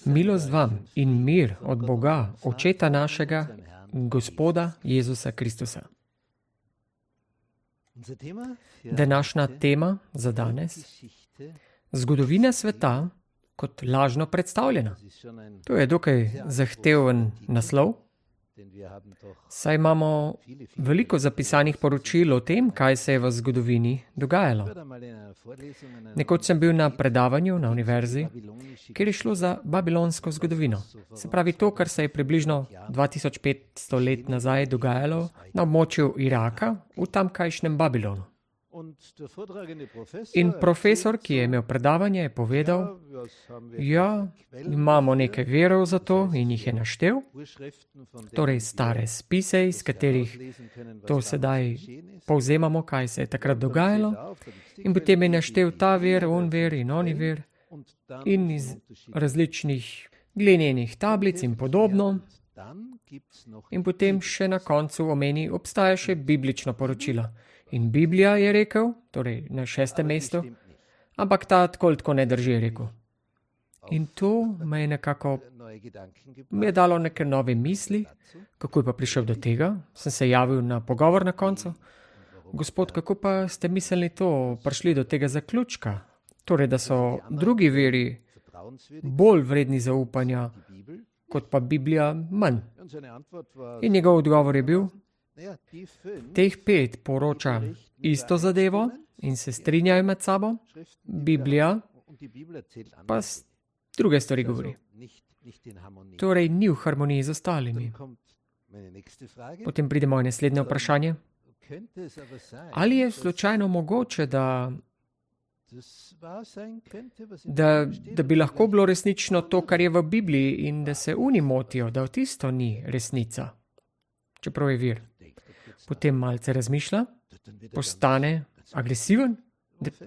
Milost vam in mir od Boga, Očeta našega, Gospoda Jezusa Kristusa. Današnja tema za danes: zgodovina sveta kot lažno predstavljena. To je dokaj zahteven naslov, saj imamo veliko zapisanih poročil o tem, kaj se je v zgodovini dogajalo. Nekoč sem bil na predavanju na univerzi, kjer je šlo za babilonsko zgodovino. Se pravi to, kar se je približno 2500 let nazaj dogajalo na območju Iraka v tamkajšnjem Babilonu. In profesor, ki je imel predavanje, je povedal, ja, imamo nekaj virov za to in jih je naštel, torej stare spise, iz katerih to sedaj povzemamo, kaj se je takrat dogajalo, in potem je naštel ta vir, on vir in oni vir in iz različnih glinenih tablic in podobno. In potem še na koncu omeni, obstaja še biblično poročilo. In Biblija je rekel, torej na 6. mestu, ampak ta tako ne drži, je rekel. In to me je nekako, mi je dalo neke nove misli, kako je pa prišel do tega. Sem se javil na pogovor na koncu. Gospod, kako pa ste mislili to, prišli do tega zaključka? Torej, da so drugi viri bolj vredni zaupanja, kot pa Biblija manj. In njegov odgovor je bil, teh 5 poroča isto zadevo in se strinjajo med sabo, Biblija pa druge stvari govori. Torej ni v harmoniji z ostalimi. Potem pride moje naslednje vprašanje. Ali je slučajno mogoče, da bi lahko bilo resnično to, kar je v Bibliji, in da se oni motijo, da tisto ni resnica, čeprav je vir? Potem malce razmišlja, postane agresiven,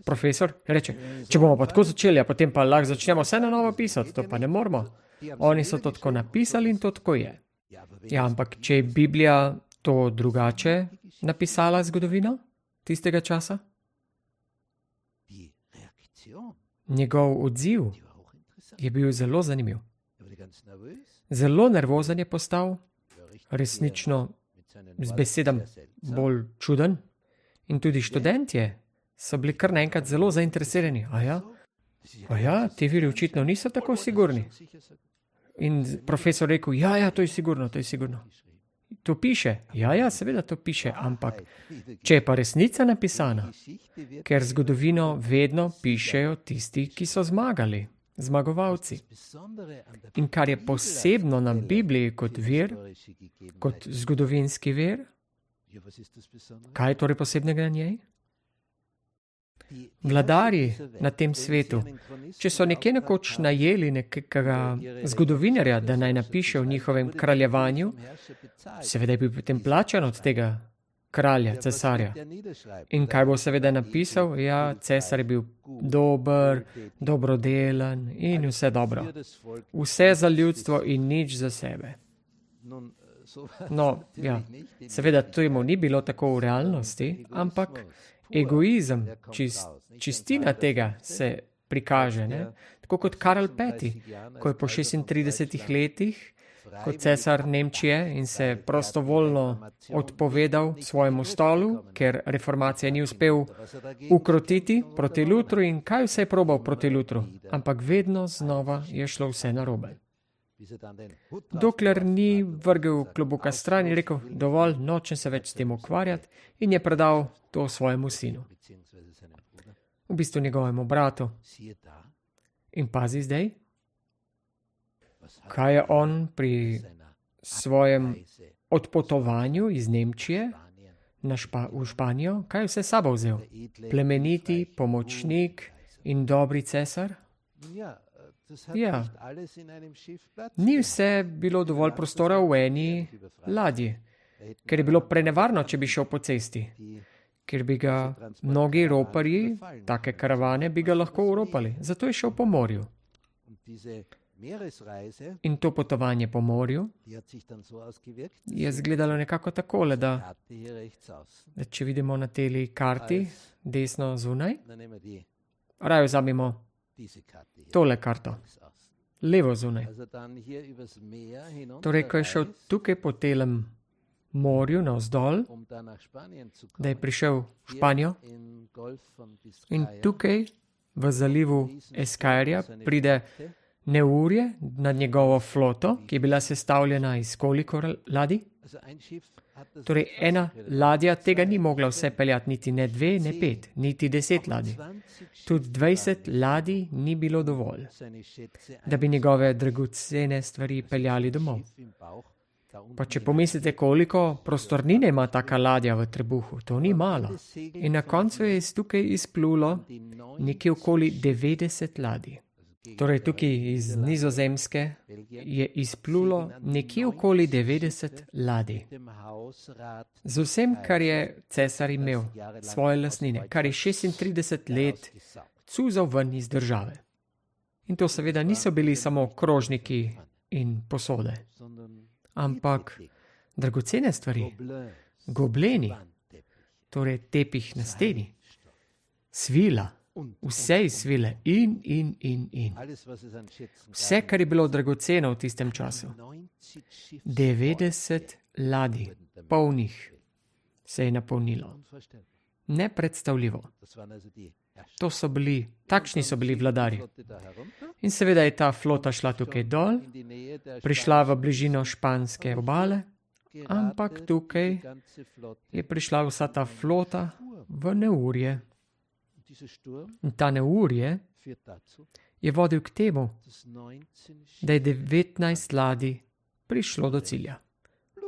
profesor reče, če bomo pa tako začeli, a potem pa lahko začnemo vse na novo pisati, to pa ne moramo. Oni so to tako napisali in to tako je. Ja, ampak če je Biblija to drugače napisala zgodovino tistega časa? Njegov odziv je bil zelo zanimiv. Zelo nervozen je postal, resnično z besedami bolj čuden, in tudi študentje so bili kar naenkrat zelo zainteresirani. Ja, ti viri očitno niso tako sigurni. In profesor rekel, ja, to je sigurno, to je sigurno. To piše, ja, seveda to piše, ampak če je pa resnica napisana, ker zgodovino vedno pišejo tisti, ki so zmagali, zmagovalci. In kar je posebno na Bibliji kot vir, kot zgodovinski vir, kaj je torej posebnega na njej? Vladarji na tem svetu, če so nekje nekoč najeli nekega zgodovinarja, da naj napiše o njihovem kraljevanju, seveda je bil potem plačan od tega kralja, cesarja. In kaj bo seveda napisal? Ja, cesar je bil dober, dobrodelen in vse dobro. Vse za ljudstvo in nič za sebe. No, ja, seveda to jemu ni bilo tako v realnosti, ampak egoizem, čistina tega se prikaže, ne? Tako kot Karl V., ko je po 36 letih, kot cesar Nemčije in se prostovoljno odpovedal svojemu stolu, ker reformacija ni uspel ukrotiti proti Lutru, in kaj vse je probal proti Lutru, ampak vedno znova je šlo vse narobe. Dokler ni vrgel klobuka stran in rekel, dovolj, nočem se več s tem ukvarjati, in je predal to svojemu sinu. V bistvu njegovemu bratu. In pazi zdaj, kaj je on pri svojem odpotovanju iz Nemčije v Španijo, kaj je vse sabo vzel? Plemeniti, pomočnik in dobri cesar? Ja, ni vse bilo dovolj prostora v eni ladji, ker je bilo prenevarno, če bi šel po cesti, ker bi ga mnogi roparji, take karavane, bi ga lahko uropali. Zato je šel po morju. In to potovanje po morju je izgledalo nekako takole, da če vidimo na teli karti, desno zunaj, raje vzamemo tole karto. levo zunaj. Torej, ko je šel tukaj po telem morju navzdol, da je prišel v Španijo in tukaj v zalivu Escairija pride neurje nad njegovo floto, ki je bila sestavljena iz koliko ladij? Torej, ena ladja tega ni mogla vse peljati, niti ne 2, ne 5, niti 10 ladij. Tudi 20 ladij ni bilo dovolj, da bi njegove dragocene stvari peljali domov. Pa če pomislite, koliko prostornine ima taka ladja v trebuhu, to ni malo. In na koncu je iz tukaj izplulo nekje okoli 90 ladij. Torej, tukaj iz Nizozemske je izplulo nekje okoli 90 ladij. Z vsem, kar je cesar imel, svoje lastnine, kar je 36 let cuzal ven iz države. In to seveda niso bili samo krožniki in posode, ampak dragocene stvari, gobleni, torej tepih na steni, svila, vse iz svile in. Vse, kar je bilo dragoceno v tistem času. 90 ladij, polnih, se je napolnilo. Nepredstavljivo. Takšni so bili vladarji. In seveda je ta flota šla tukaj dol, prišla v bližino španske obale, ampak tukaj je prišla vsa ta flota v neurje. In ta neurje je vodil k temu, da je 19 ladij prišlo do cilja.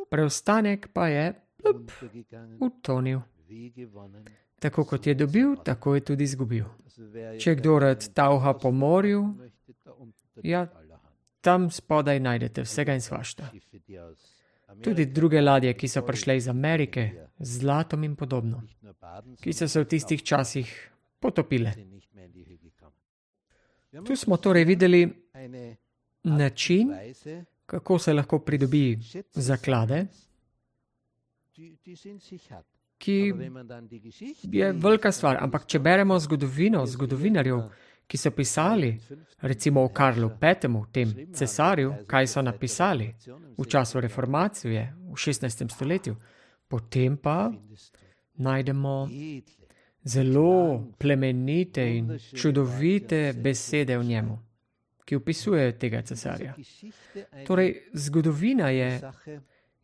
Preostanek pa je utonil. Tako kot je dobil, tako je tudi izgubil. Če kdo rad tavha po morju, ja, tam spodaj najdete vsega in svašta. Tudi druge ladje, ki so prišle iz Amerike, z zlatom in podobno, ki so se v tistih časih potopile. Tu smo torej videli način, kako se lahko pridobi zaklade, ki je velika stvar. Ampak če beremo zgodovino zgodovinarjev, ki so pisali, recimo o Karlu V., tem cesarju, kaj so napisali v času reformacije v 16. stoletju, potem pa najdemo zelo plemenite in čudovite besede v njemu, ki opisujejo tega cesarja. Torej, zgodovina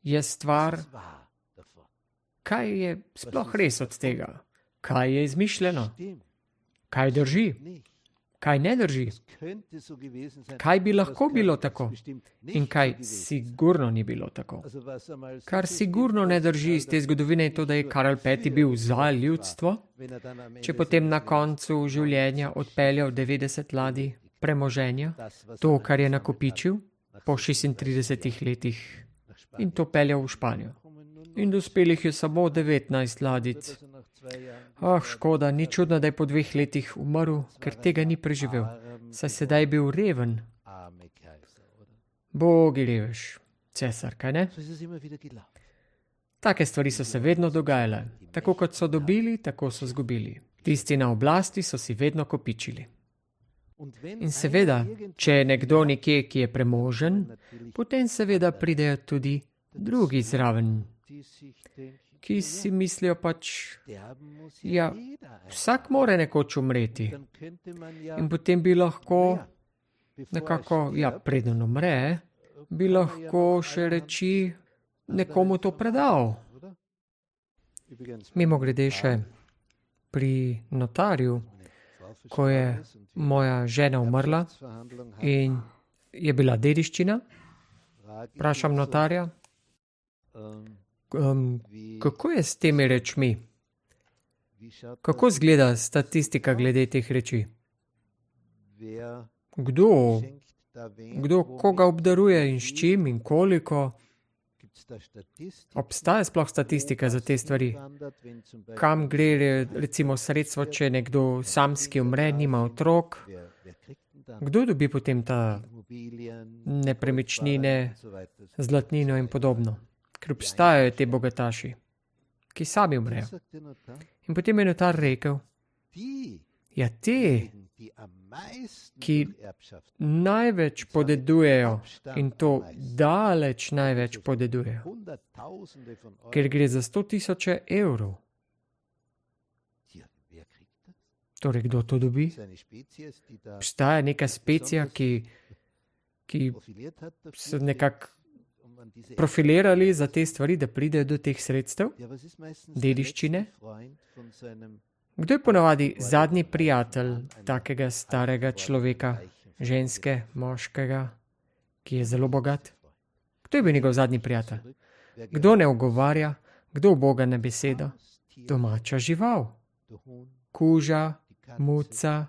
je stvar, kaj je sploh res od tega, kaj je izmišljeno, kaj drži, kaj ne drži, kaj bi lahko bilo tako in kaj sigurno ni bilo tako. Kar sigurno ne drži iz te zgodovine je to, da je Karel V. bil za ljudstvo, če potem na koncu življenja odpeljal 90 ladij premoženja, to, kar je nakopičil po 36 letih in to peljal v Španijo. In dospelih je samo 19 ladic. Škoda, ni čudno, da je po 2 letih umrl, ker tega ni preživel. Saj sedaj je bil reven. Bogi revež, cesar, kaj ne? Take stvari so se vedno dogajale. Tako kot so dobili, tako so zgubili. Tisti na oblasti so si vedno kopičili. In seveda, če je nekdo nekje, ki je premožen, potem seveda pridejo tudi drugi zraven, ki si mislijo pač, ja, vsak more nekoč umreti. In potem bi lahko nekako, ja, preden umre, bi lahko še reči nekomu to predal. Mimogrede še pri notarju, ko je moja žena umrla in je bila dediščina, vprašam notarja, kako je s temi rečmi? Kako izgleda statistika glede teh reči? Kdo koga obdaruje in s čim in koliko? Obstaja sploh statistika za te stvari? Kam gre recimo sredstvo, če nekdo samski umre, nima otrok? Kdo dobi potem ta nepremičnine, zlatnino in podobno? Ker obstajajo te bogataši, ki sami umrejo. In potem je notar rekel, ja, ki največ podedujejo, in to daleč največ podedujejo, ker gre za 100.000 evrov. Torej, kdo to dobi? Obstaja neka specija, ki so nekako profilirali za te stvari, da pridejo do teh sredstev, dediščine. Kdo je ponavadi zadnji prijatelj takega starega človeka, ženske, moškega, ki je zelo bogat? Kdo je bil njegov zadnji prijatelj? Kdo ne ogovarja, kdo uboga na besedo? Domača žival, kuža, muca.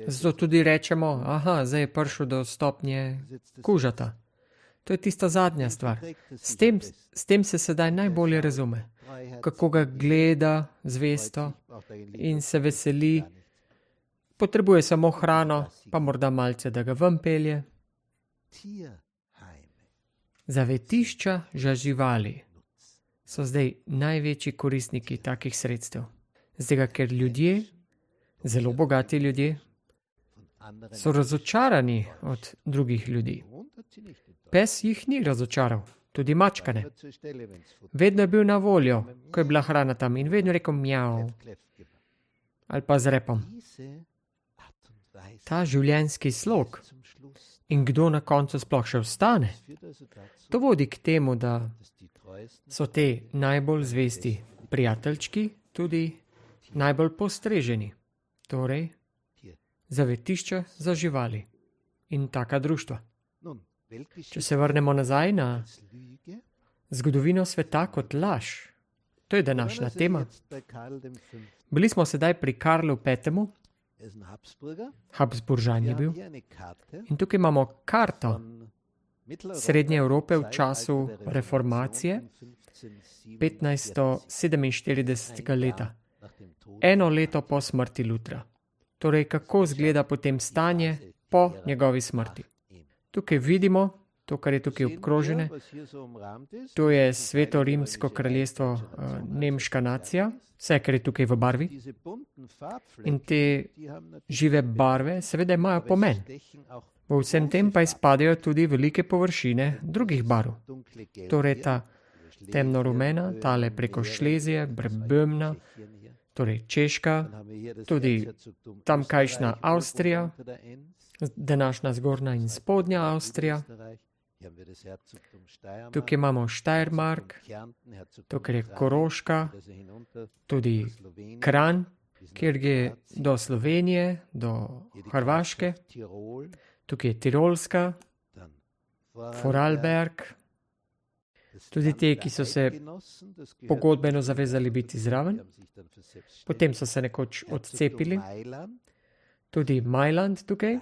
Zato tudi rečemo, zdaj je prišel do stopnje kužata. To je tista zadnja stvar. S tem se sedaj najbolje razume, kako ga gleda zvesto in se veseli. Potrebuje samo hrano, pa morda malce, da ga ven pelje. Zavetišča za živali so zdaj največji koristniki takih sredstev. Zdaj, ker ljudje, zelo bogati ljudje, so razočarani od drugih ljudi. Pes jih ni razočaral, tudi mačka ne. Vedno je bil na voljo, ko je bila hrana tam in vedno rekel mjav. Ali pa z repom. Ta življenjski slog. In kdo na koncu sploh še ostane? To vodi k temu, da so te najbolj zvesti prijateljčki tudi najbolj postreženi. Torej, zavetišča za živali in taka društva. Če se vrnemo nazaj na zgodovino sveta kot laž, to je današnja tema. Bili smo sedaj pri Karlu V. Habsburžan je bil. In tukaj imamo karto Srednje Evrope v času reformacije 1547. leta. Eno leto po smrti Lutra. Torej, kako izgleda potem stanje po njegovi smrti. Tukaj vidimo, to, kar je tukaj obkrožene, to je Sveto rimsko kraljestvo, nemška nacija, vse, kar je tukaj v barvi. In te žive barve seveda imajo pomen. V vsem tem pa izpadajo tudi velike površine drugih barv. Torej ta temno-rumena, tale preko Šlezije, Böhmna, torej Češka, tudi tamkajšnja Avstrija, današnja zgornja in spodnja Avstrija. Tukaj imamo Steiermark, tukaj je Koroška, tudi Kranj, kjer gre do Slovenije, do Hrvaške. Tukaj je Tirolska, Vorarlberg, tudi te, ki so se pogodbeno zavezali biti zraven. Potem so se nekoč odcepili. Tudi Mailand tukaj,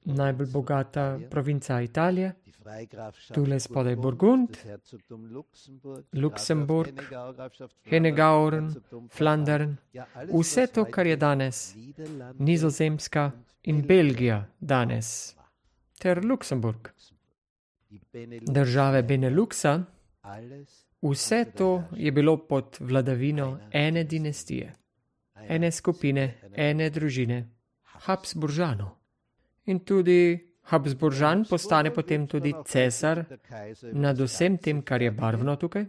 najbolj bogata provinca Italije. Tule spodaj Burgund, Luksemburg, Henegouwen, Flandern. Vse to, kar je danes Nizozemska in Belgija danes. Ter Luksemburg. Države Beneluxa. Vse to je bilo pod vladavino ene dinastije, ene skupine, ene družine, Habsburžanov. In tudi Habsburžan postane potem tudi cesar nad vsem tem, kar je barvno tukaj.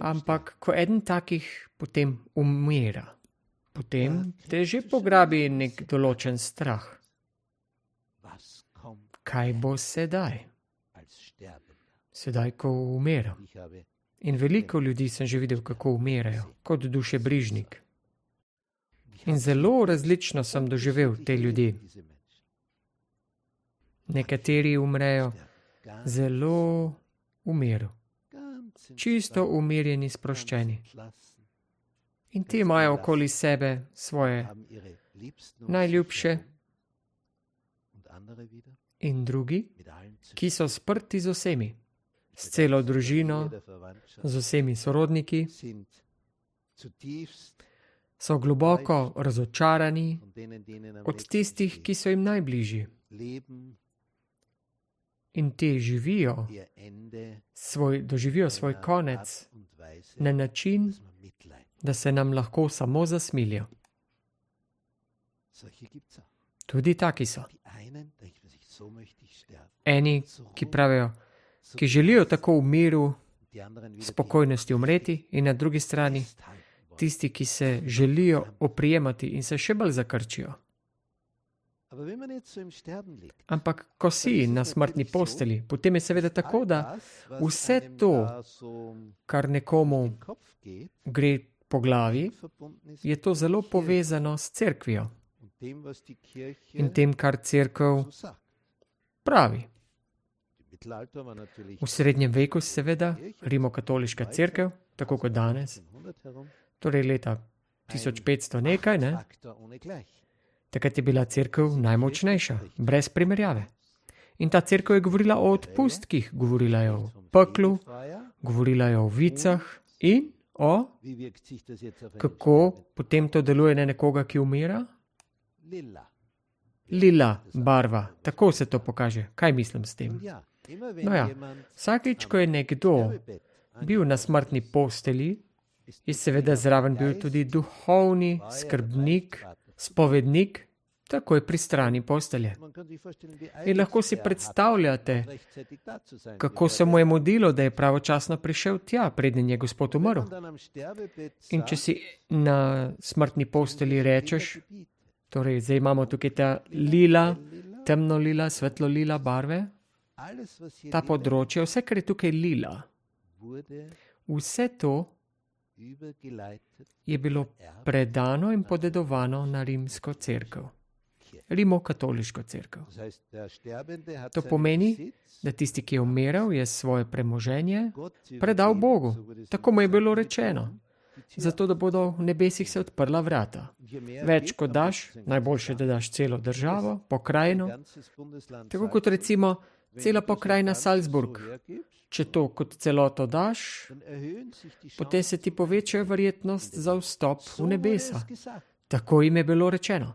Ampak, ko eden takih potem umira, potem te že pograbi nek določen strah. Kaj bo sedaj? Sedaj, ko umiram. In veliko ljudi sem že videl, kako umirajo, kot dušebrižnik. In zelo različno sem doživel te ljudi. Nekateri umrejo zelo v miru, čisto umirjeni, sproščeni. In ti imajo okoli sebe svoje najljubše in drugi, ki so sprti z vsemi, s celo družino, z vsemi sorodniki, so globoko razočarani od tistih, ki so jim najbližji. In te doživijo svoj konec na način, da se nam lahko samo zasmilijo. Tudi taki so. Eni, ki pravijo, ki želijo tako v miru, spokojnosti umreti, in na drugi strani tisti, ki se želijo oprijemati in se še bolj zakrčijo. Ampak ko si na smrtni posteli, potem je seveda tako, da vse to, kar nekomu gre po glavi, je to zelo povezano s cerkvijo in tem, kar cerkev pravi. V srednjem veku seveda rimokatoliška cerkev, tako kot danes, torej leta 1500 nekaj, ne? Takrat je bila cerkev najmočnejša, brez primerjave. In ta cerkev je govorila o odpustkih, govorila je o peklu, govorila je o vicah in o, kako potem to deluje na nekoga, ki umira? Lila barva, tako se to pokaže. Kaj mislim s tem? No ja, vsakič, ko je nekdo bil na smrtni posteli, je seveda zraven bil tudi duhovni skrbnik, spovednik, takoj pri strani postelje. In lahko si predstavljate, kako se mu je mudilo, da je pravočasno prišel tja, preden je Gospod umrl. In če si na smrtni posteli rečeš, torej zdaj imamo tukaj ta lila, temno lila, svetlo lila barve, ta področje, vse, kar je tukaj lila, vse to je bilo predano in podedovano na rimsko cerkev, rimokatoliško cerkev. To pomeni, da tisti, ki je umiral, je svoje premoženje predal Bogu. Tako mu je bilo rečeno, zato da bodo v nebesih se odprla vrata. Več kot daš, najboljše, da daš celo državo, pokrajino, tako kot recimo cela pokrajina Salzburg. Če to kot celoto daš, potem se ti poveča verjetnost za vstop v nebesa. Tako jim je bilo rečeno.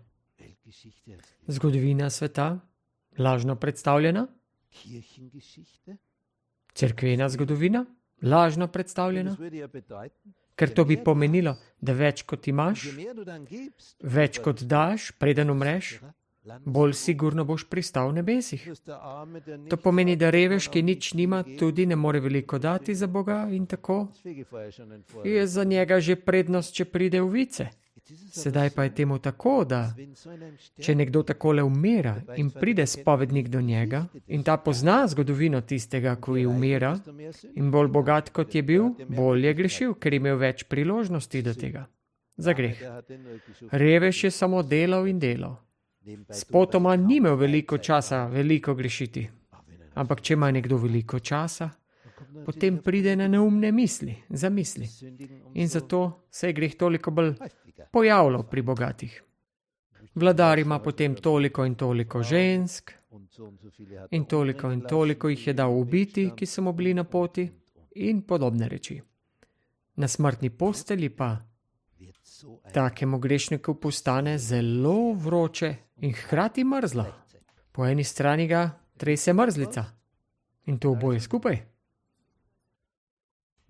Zgodovina sveta, lažno predstavljena. Cerkvena zgodovina, lažno predstavljena. Ker to bi pomenilo, da več kot imaš, več kot daš, preden umreš, bolj sigurno boš pristal v nebesih. To pomeni, da revež, ki nič nima, tudi ne more veliko dati za Boga in tako je za njega že prednost, če pride v vice. Sedaj pa je temu tako, da če nekdo takole umira in pride spovednik do njega in ta pozna zgodovino tistega, ko je umira in bolj bogat kot je bil, bolj je grešil, ker je imel več priložnosti do tega. Za greh. Revež je samo delal in delal. Spotoma ni imel veliko časa, veliko grešiti. Ampak če ima nekdo veliko časa, potem pride na neumne misli, zamisli. In zato se je greh toliko bolj pojavljal pri bogatih. Vladar ima potem toliko in toliko žensk in toliko jih je dal ubiti, ki so mu bili na poti in podobne reči. Na smrtni posteli pa takemu grešniku postane zelo vroče in hkrati mrzlo. Po eni strani ga trese mrzlica in to oboje skupaj.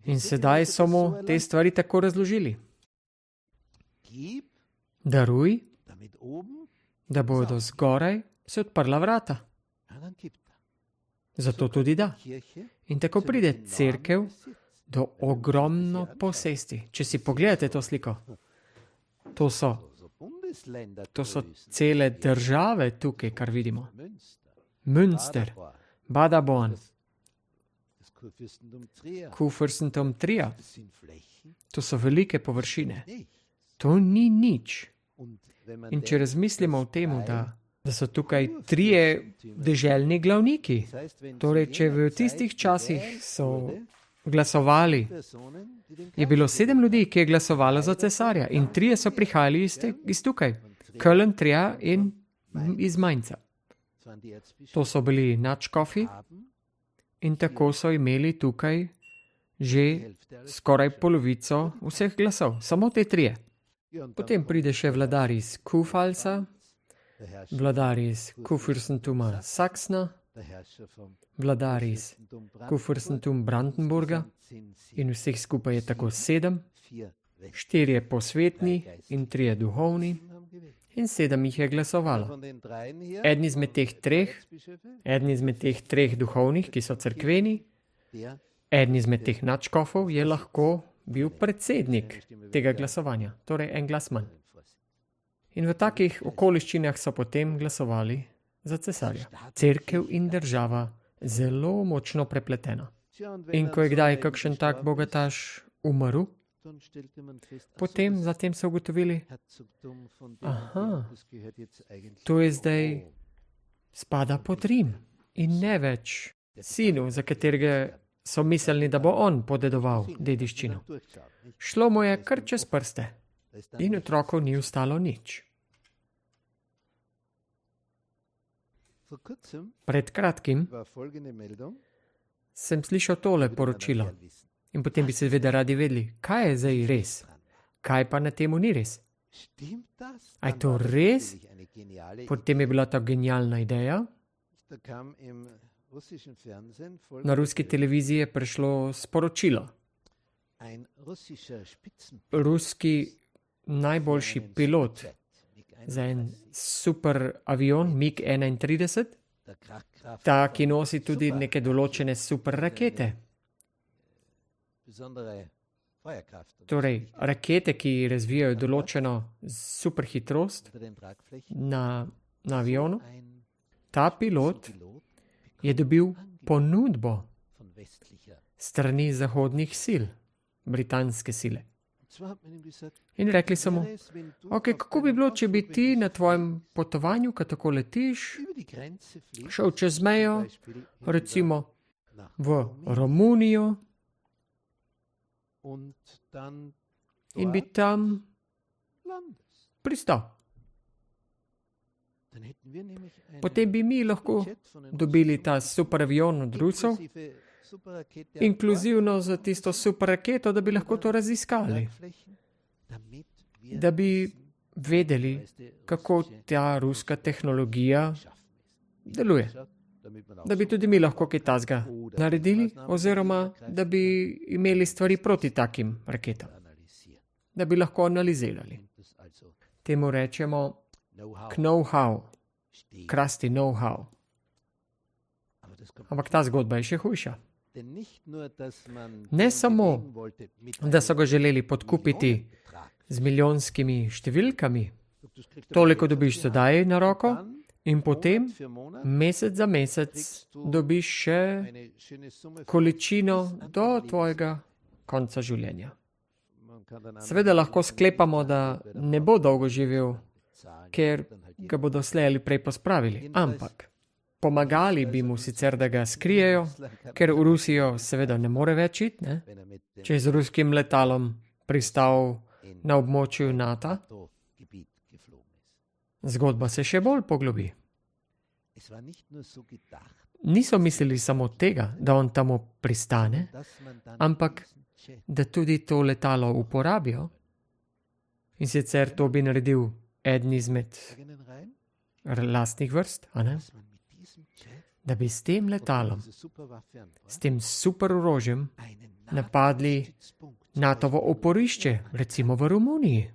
In sedaj so mu te stvari tako razložili. Daruj, da bodo zgoraj se odprla vrata. Zato tudi da. In tako pride cerkev do ogromno posesti. Če si pogledate to sliko, to so cele države tukaj, kar vidimo. Münster, Paderborn, Kurfürstentum Trier. To so velike površine. To ni nič. In če razmislimo o tem, da so tukaj 3 deželni glavniki, torej če v tistih časih so glasovali, je bilo 7 ljudi, ki je glasovalo za cesarja in 3 so prihajali iz tukaj, Köln, Trier in iz Mainza. To so bili nadškofi in tako so imeli tukaj že skoraj polovico vseh glasov, samo te 3. Potem pride še vladar iz Kurpfalza, vladar iz Kurfürstentuma Sachsna, vladar iz Kurfürstentum Brandenburga in vseh skupaj je tako 7, 4 posvetni in 3 duhovni in 7 jih je glasovalo. Eden izmed teh treh duhovnih, ki so cerkveni, eden izmed teh nadškofov je lahko bil predsednik tega glasovanja, torej en glas manj. In v takih okoliščinah so potem glasovali za cesarja. Cerkev in država zelo močno prepletena. In ko je kdaj kakšen tak bogataš umrl, potem zatem so ugotovili, to je zdaj spada pod Rim in ne več sinu, za katerega so mislili, da bo on podedoval dediščino. Šlo mu je kar čez prste in otrokov ni ostalo nič. Pred kratkim sem slišal tole poročilo in potem bi seveda radi vedeli, kaj je zdaj res, kaj pa na temu ni res. A je to res? Potem je bila ta genialna ideja. Na ruski televiziji je prišlo sporočilo. Ruski najboljši pilot za en super avion MiG-31, ta, ki nosi tudi neke določene super rakete. Torej, rakete, ki razvijajo določeno super hitrost na avionu, ta pilot je dobil ponudbo strani zahodnih sil, britanske sile. In rekli so mu, kako bi bilo, če bi ti na tvojem potovanju, ko tako letiš, šel čez mejo, recimo v Romunijo, in bi tam pristal. Potem bi mi lahko dobili ta super avion od Rusov, inkluzivno za tisto super raketo, da bi lahko to raziskali. Da bi vedeli, kako ta ruska tehnologija deluje. Da bi tudi mi lahko kaj takega naredili, oziroma da bi imeli stvari proti takim raketam. Da bi lahko analizirali. Temu rečemo know-how, krasti know-how. Ampak ta zgodba je še hujša. Ne samo, da so ga želeli podkupiti z milijonskimi številkami, toliko dobiš sedaj na roko in potem mesec za mesec dobiš še količino do tvojega konca življenja. Seveda lahko sklepamo, da ne bo dolgo živel, ker ga bodo slej ali prej pospravili, ampak pomagali bi mu sicer, da ga skrijejo, ker v Rusijo seveda ne more več iti, ne? Če je z ruskim letalom pristal na območju NATO, zgodba se še bolj poglobi. Niso mislili samo tega, da on tam pristane, ampak da tudi to letalo uporabijo. In sicer to bi naredil eden izmed lastnih vrst, a ne? Da bi s tem letalom, s tem super orožjem napadli NATO-ovo oporišče, recimo v Romuniji.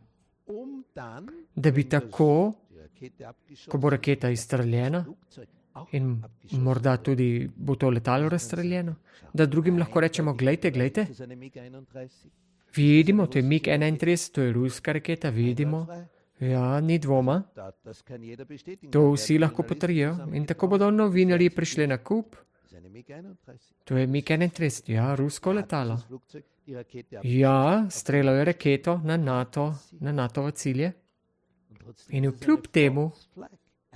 Da bi tako, ko bo raketa izstreljena in morda tudi bo to letalo razstreljeno, da drugim lahko rečemo, glejte, vidimo, to je MiG-31, to je ruska raketa, vidimo. Ja, ni dvoma. To vsi lahko potrdijo in tako bodo novinarji prišli na kup. To je MiG-31, ja, rusko letalo. Ja, streljal je raketo na NATO-ove cilje. In kljub temu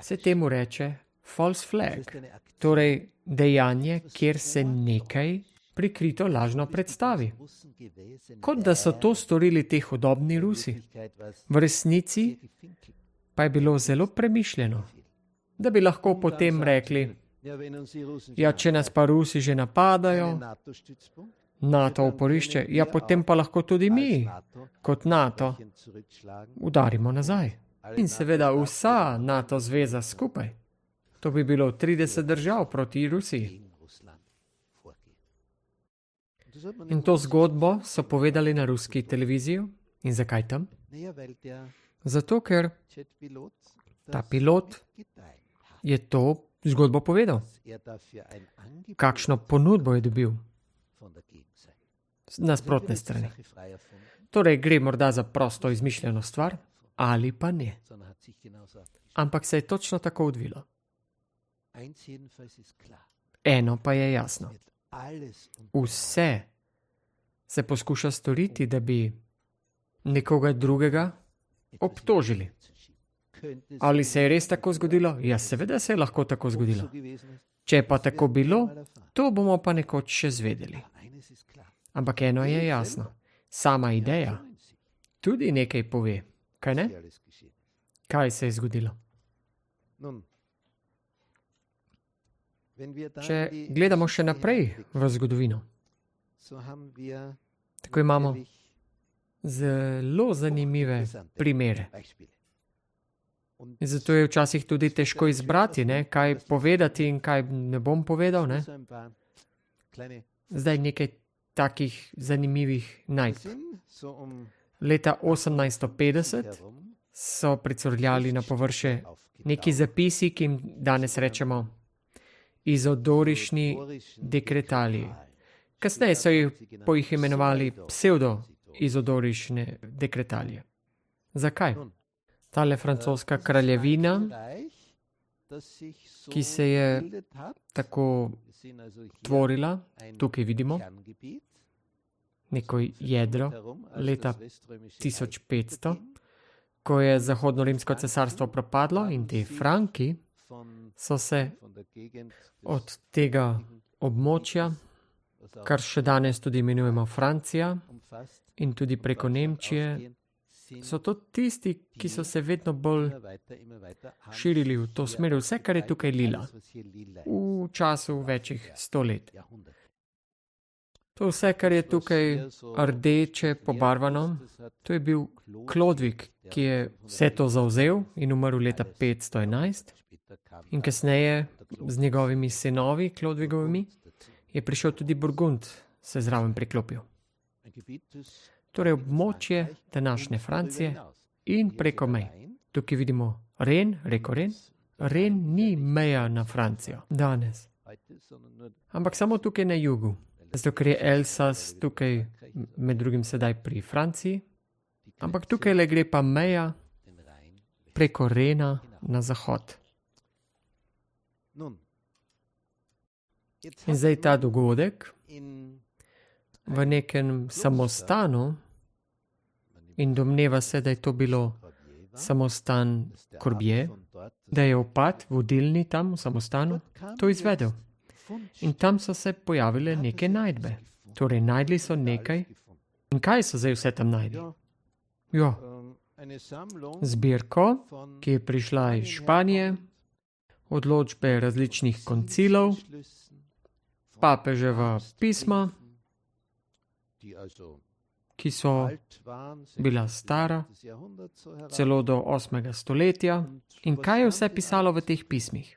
se temu reče false flag, torej dejanje, kjer se nekaj prikrito lažno predstavi. Kot da so to storili te hudobni Rusi. V resnici pa je bilo zelo premišljeno, da bi lahko potem rekli, ja, če nas pa Rusi že napadajo, NATO oporišče, ja, potem pa lahko tudi mi, kot NATO, udarimo nazaj. In seveda vsa NATO zveza skupaj. To bi bilo 30 držav proti Rusiji. In to zgodbo so povedali na ruski televiziji. In zakaj tam? Zato, ker ta pilot je to zgodbo povedal. Kakšno ponudbo je dobil z nasprotne strani. Torej gre morda za prosto izmišljeno stvar, ali pa ne. Ampak se je točno tako odvilo. Eno pa je jasno. Vse se poskuša storiti, da bi nekoga drugega obtožili. Ali se je res tako zgodilo? Ja, seveda se je lahko tako zgodilo. Če je pa tako bilo, to bomo pa nekoč še zvedeli. Ampak eno je jasno. Sama ideja tudi nekaj pove, kaj ne? Kaj se je zgodilo? Če gledamo še naprej v zgodovino, tako imamo zelo zanimive primere. In zato je včasih tudi težko izbrati, ne, kaj povedati in kaj ne bom povedal. Ne. Zdaj nekaj takih zanimivih najdb. Leta 1850 so pricurljali na površje neki zapisi, ki jim danes rečemo izodorišni dekretali. Kasneje so jih imenovali pseudo-izodorišne dekretalije. Zakaj? Tale francoska kraljevina, ki se je tako tvorila, tukaj vidimo, neko jedro leta 1500, ko je Zahodno-rimsko cesarstvo propadlo in te Franki so se od tega območja, kar še danes tudi imenujemo Francija in tudi preko Nemčije, so to tisti, ki so se vedno bolj širili v to smer, vse, kar je tukaj lila, v času večjih 100 let. To vse, kar je tukaj rdeče pobarvano, to je bil Klodvig, ki je vse to zavzel in umrl leta 511 in kasneje z njegovimi sinovi, Klodvigovimi, je prišel tudi Burgund, se zraven priklopil. Torej območje današnje Francije in preko mej. Tukaj vidimo Ren, reko Ren. Ren ni meja na Francijo danes, ampak samo tukaj na jugu. Zato, ker je Elsas tukaj med drugim sedaj pri Franciji, ampak tukaj le gre pa meja preko Rena na zahod. In zdaj ta dogodek v nekem samostanu, in domneva se, da je to bilo samostan Courbet, da je opat vodilni tam v samostanu to izvedel. In tam so se pojavile neke najdbe. Torej, najdli so nekaj. In kaj so zdaj vse tam najdli? Jo, zbirko, ki je prišla iz Španije, odločbe različnih koncilov, papeževa pisma, ki so bila stara celo do 8. stoletja. In kaj je vse pisalo v teh pismih?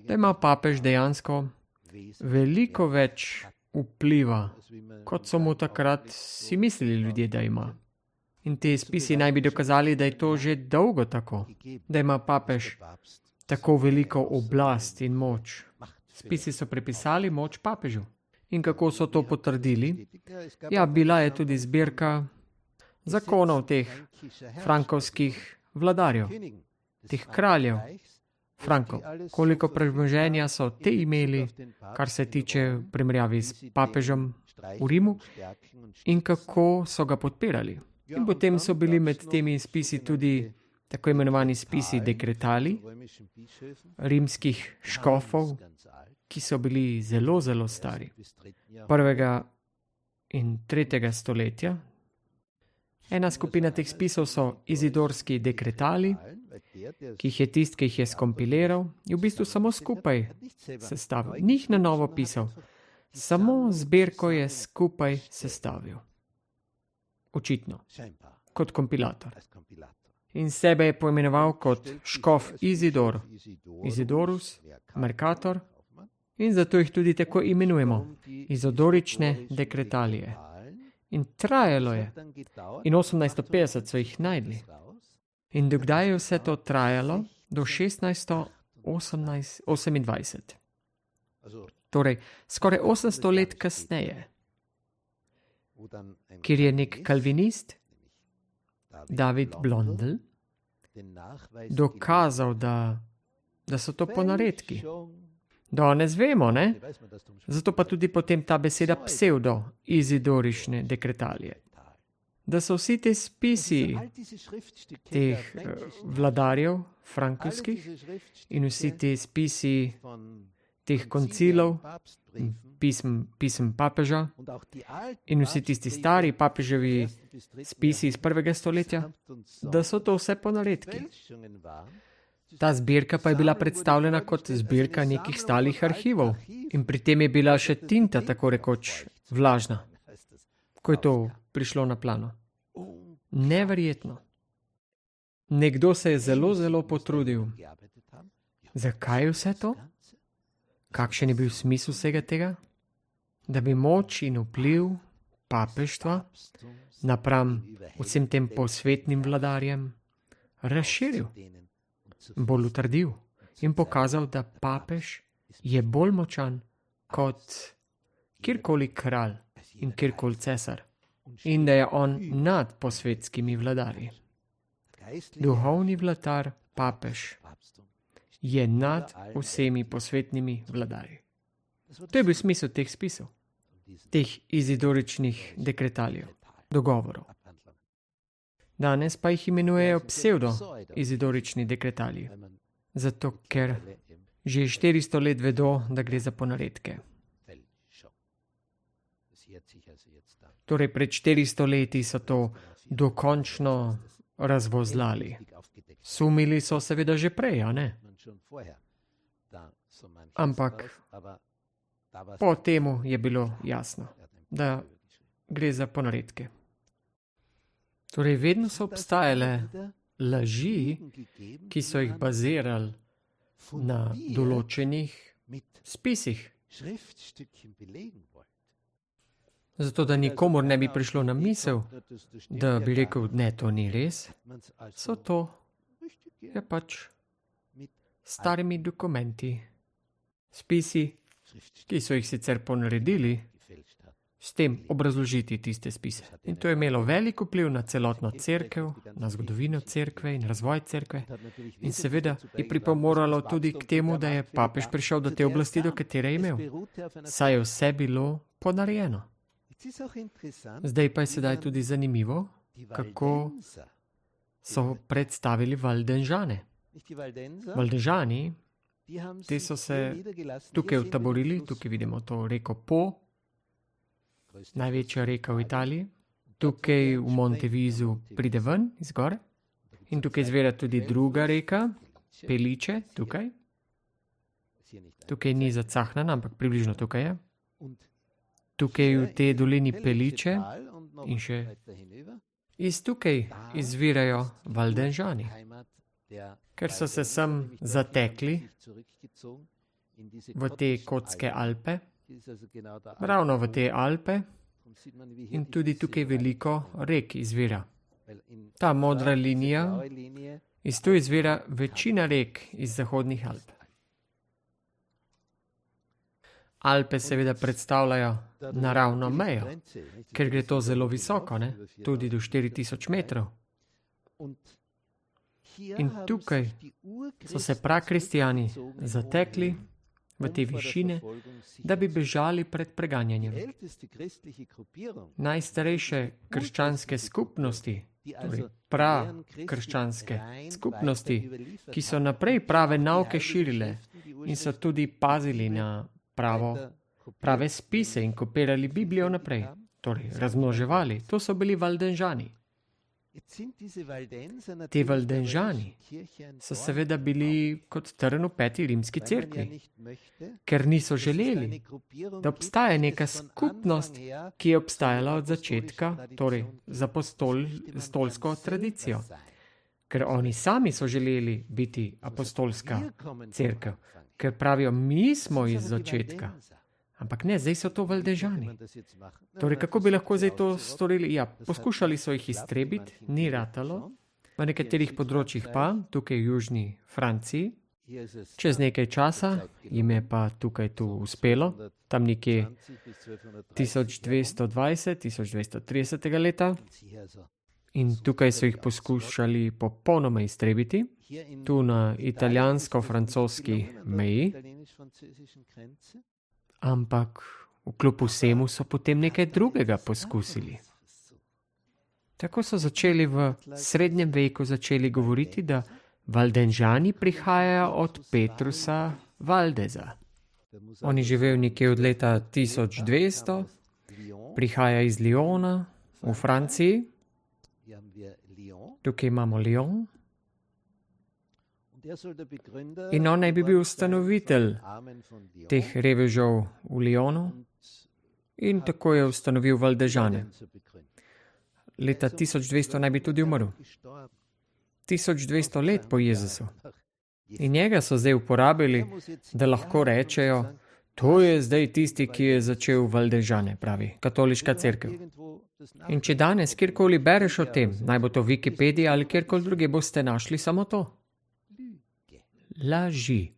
Da ima papež dejansko veliko več vpliva, kot so mu takrat si mislili ljudje, da ima. In te spisi naj bi dokazali, da je to že dolgo tako, da ima papež tako veliko oblast in moč. Spisi so pripisali moč papežu. In kako so to potrdili? Ja, bila je tudi zbirka zakonov teh frankovskih vladarjev, teh kraljev Frankov. Koliko premoženja so te imeli, kar se tiče primerjavi s papežem v Rimu, in kako so ga podpirali. In potem so bili med temi spisi tudi tako imenovani spisi dekretali rimskih škofov, ki so bili zelo, zelo stari. 1. in 3. stoletja. Ena skupina teh spisov so izidorski dekretali, ki jih je tist, ki jih je skompiliral, in v bistvu samo skupaj sestavil. Ni jih na novo pisal, samo zbirko je skupaj sestavil. Očitno, kot kompilator. In sebe je poimenoval kot škof Izidor, Izidorus, Mercator, in zato jih tudi tako imenujemo, izodorične dekretalije. In trajalo je. In 1850 so jih najdli. In dokdaj je vse to trajalo? Do 1628. Torej, skoraj 800 let kasneje, kjer je nek kalvinist, David Blondel, dokazal, da so to ponaredki. Danes vemo, ne? Zato pa tudi potem ta beseda pseudo-izidorične dekretalije. Da so vsi te spisi teh vladarjev frankovskih in vsi te spisi teh koncilov, pisem papeža in vsi tisti stari papeževi spisi iz 1. stoletja, da so to vse ponaredki. Ta zbirka pa je bila predstavljena kot zbirka nekih stalih arhivov in pri tem je bila še tinta tako rekoč vlažna, ko je to prišlo na plano. Neverjetno. Nekdo se je zelo, zelo potrudil. Zakaj vse to? Kakšen je bil smisel vsega tega? Da bi moč in vpliv papeštva napram vsem tem posvetnim vladarjem razširil, bolj utrdil in pokazal, da papež je bolj močan kot kjerkoli kralj in kjerkoli cesar in da je on nad posvetskimi vladarji. Duhovni vladar, papež, je nad vsemi posvetnimi vladarji. To je bil smisel teh spisov, teh izidoričnih dekretaljev, dogovorov. Danes pa jih imenujejo pseudo-izidorični dekretalji, zato ker že 400 let vedo, da gre za ponaredke. Torej pred 400 leti so to dokončno razvozlali. Sumili so seveda že prej, a ne? Ampak po temu je bilo jasno, da gre za ponaredke. Torej vedno so obstajale laži, ki so jih bazirali na določenih spisih. Zato, da nikomur ne bi prišlo na misel, da bi rekel, ne, to ni res, so to je pač starimi dokumenti, spisi, ki so jih sicer ponaredili, s tem obrazložiti tiste spise. In to je imelo velik vpliv na celotno cerkev, na zgodovino cerkve in razvoj cerkve. In seveda je pripomoralo tudi k temu, da je papež prišel do te oblasti, do katere je imel. Saj je vse bilo ponarejeno. Zdaj pa je sedaj tudi zanimivo, kako so predstavili Valdenžane. Valdenžani, ti so se tukaj utaborili, tukaj vidimo to reko Po, največja reka v Italiji. Tukaj v Montevisu pride ven iz gore in tukaj izvira tudi druga reka, Peliče, tukaj. Tukaj ni zacahnjena, ampak približno tukaj je. Tukaj v tej dolini Peliče in še iz tukaj izvirajo Valdenžani, ker so se sem zatekli v te Kotske Alpe, ravno v te Alpe in tudi tukaj veliko rek izvira. Ta modra linija, iz tu izvira večina rek iz zahodnih Alp. Alpe seveda predstavljajo naravno mejo, ker gre to zelo visoko, ne? Tudi do 4000 metrov. In tukaj so se prakristjani zatekli v te višine, da bi bežali pred preganjanjem. Najstarejše krščanske skupnosti, torej prakrščanske skupnosti, ki so naprej prave nauke širile in so tudi pazili na prave spise in kopirali Biblijo naprej, torej razmnoževali. To so bili Valdenžani. Te Valdenžani so seveda bili kot trn v peti rimski cerkvi, ker niso želeli, da obstaja neka skupnost, ki je obstajala od začetka, torej z apostolsko tradicijo. Ker oni sami so želeli biti apostolska cerkev, ker pravijo, mi smo iz začetka. Ampak ne, zdaj so to Valdenžani. Torej, kako bi lahko zdaj to storili? Ja, poskušali so jih iztrebiti, ni ratalo. Na nekaterih področjih pa, tukaj v južni Franciji, čez nekaj časa jim je pa tukaj tu uspelo, tam nekje 1220-1230 leta, in tukaj so jih poskušali popolnoma iztrebiti, tu na italijansko-francoski meji, ampak vkljub vsemu so potem nekaj drugega poskusili. Tako so začeli v srednjem veku govoriti, da Valdenžani prihajajo od Petrusa Valdeza. On je živel nekje od leta 1200, prihaja iz Lyona v Franciji. Tukaj imamo Lyon. In on naj bi bil ustanovitelj teh revežev v Lyonu in tako je ustanovil Valdežane. Leta 1200 naj bi tudi umrl. 1200 let po Jezusu. In njega so zdaj uporabili, da lahko rečejo, to je zdaj tisti, ki je začel Valdežane, pravi katoliška cerkev. In če danes kjerkoli bereš o tem, naj bo to v Wikipediji ali kjerkoli druge, boste našli samo to. Laži.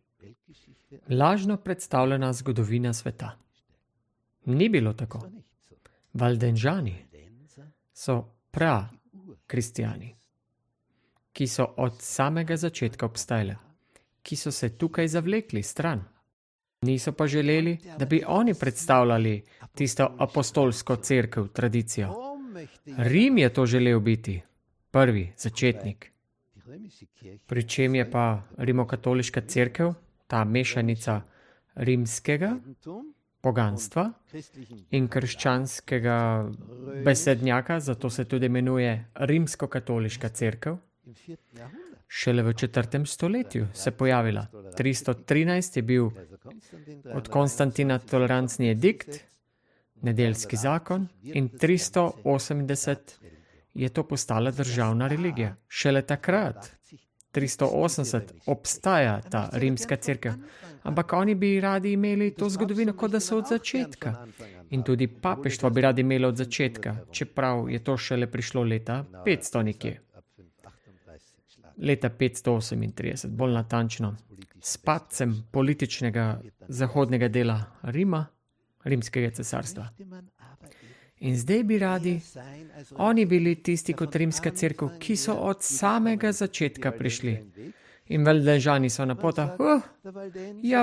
Lažno predstavljena zgodovina sveta. Ni bilo tako. Valdenžani so kristijani, ki so od samega začetka obstajali, ki so se tukaj zavlekli stran. Niso pa želeli, da bi oni predstavljali tisto apostolsko cerkev, tradicijo. Rim je to želel biti, prvi začetnik. Pričem je pa rimokatoliška cerkev, ta mešanica rimskega poganstva in krščanskega besednjaka, zato se tudi imenuje rimskokatoliška cerkev. Šele v 4. stoletju se pojavila. 313 je bil od Konstantina tolerantni edikt, nedeljski zakon, in 380 je to postala državna religija. Šele takrat, 380, obstaja ta rimska cerkev. Ampak oni bi radi imeli to zgodovino, kot da so od začetka. In tudi papeštvo bi radi imeli od začetka, čeprav je to šele prišlo leta 500 nekje. Leta 538, bolj natančno, s padcem političnega zahodnega dela Rima, rimskega cesarstva. In zdaj bi radi, oni bili tisti kot rimska cerkev, ki so od samega začetka prišli. In Valdežani so na potah,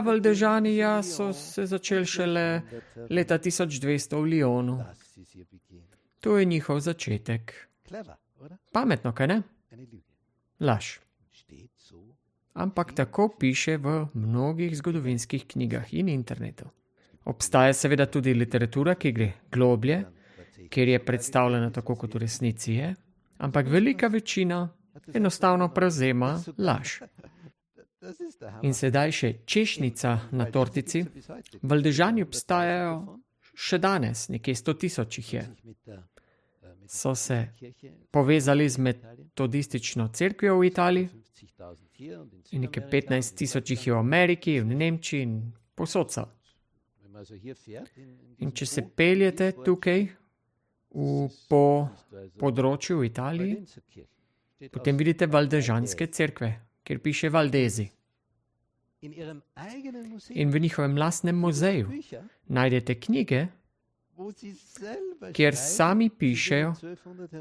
Valdežani, so se začeli šele leta 1200 v Lyonu. To je njihov začetek. Pametno, kaj ne? Laž. Ampak tako piše v mnogih zgodovinskih knjigah in internetu. Obstaja seveda tudi literatura, ki gre globlje, kjer je predstavljena tako, kot v resnici je, ampak velika večina enostavno prevzema laž. In sedaj še češnjica na tortici. Valdežani obstajajo še danes, nekje 100 000 jih je. So se povezali z metodistično cerkvijo v Italiji in nekaj 15 000 jih je v Ameriki, v Nemčiji in povsod so. In če se peljete tukaj po področju v Italiji, potem vidite valdežanske cerkve, kjer piše Valdezi. In v njihovem lastnem muzeju najdete knjige, kjer sami pišejo,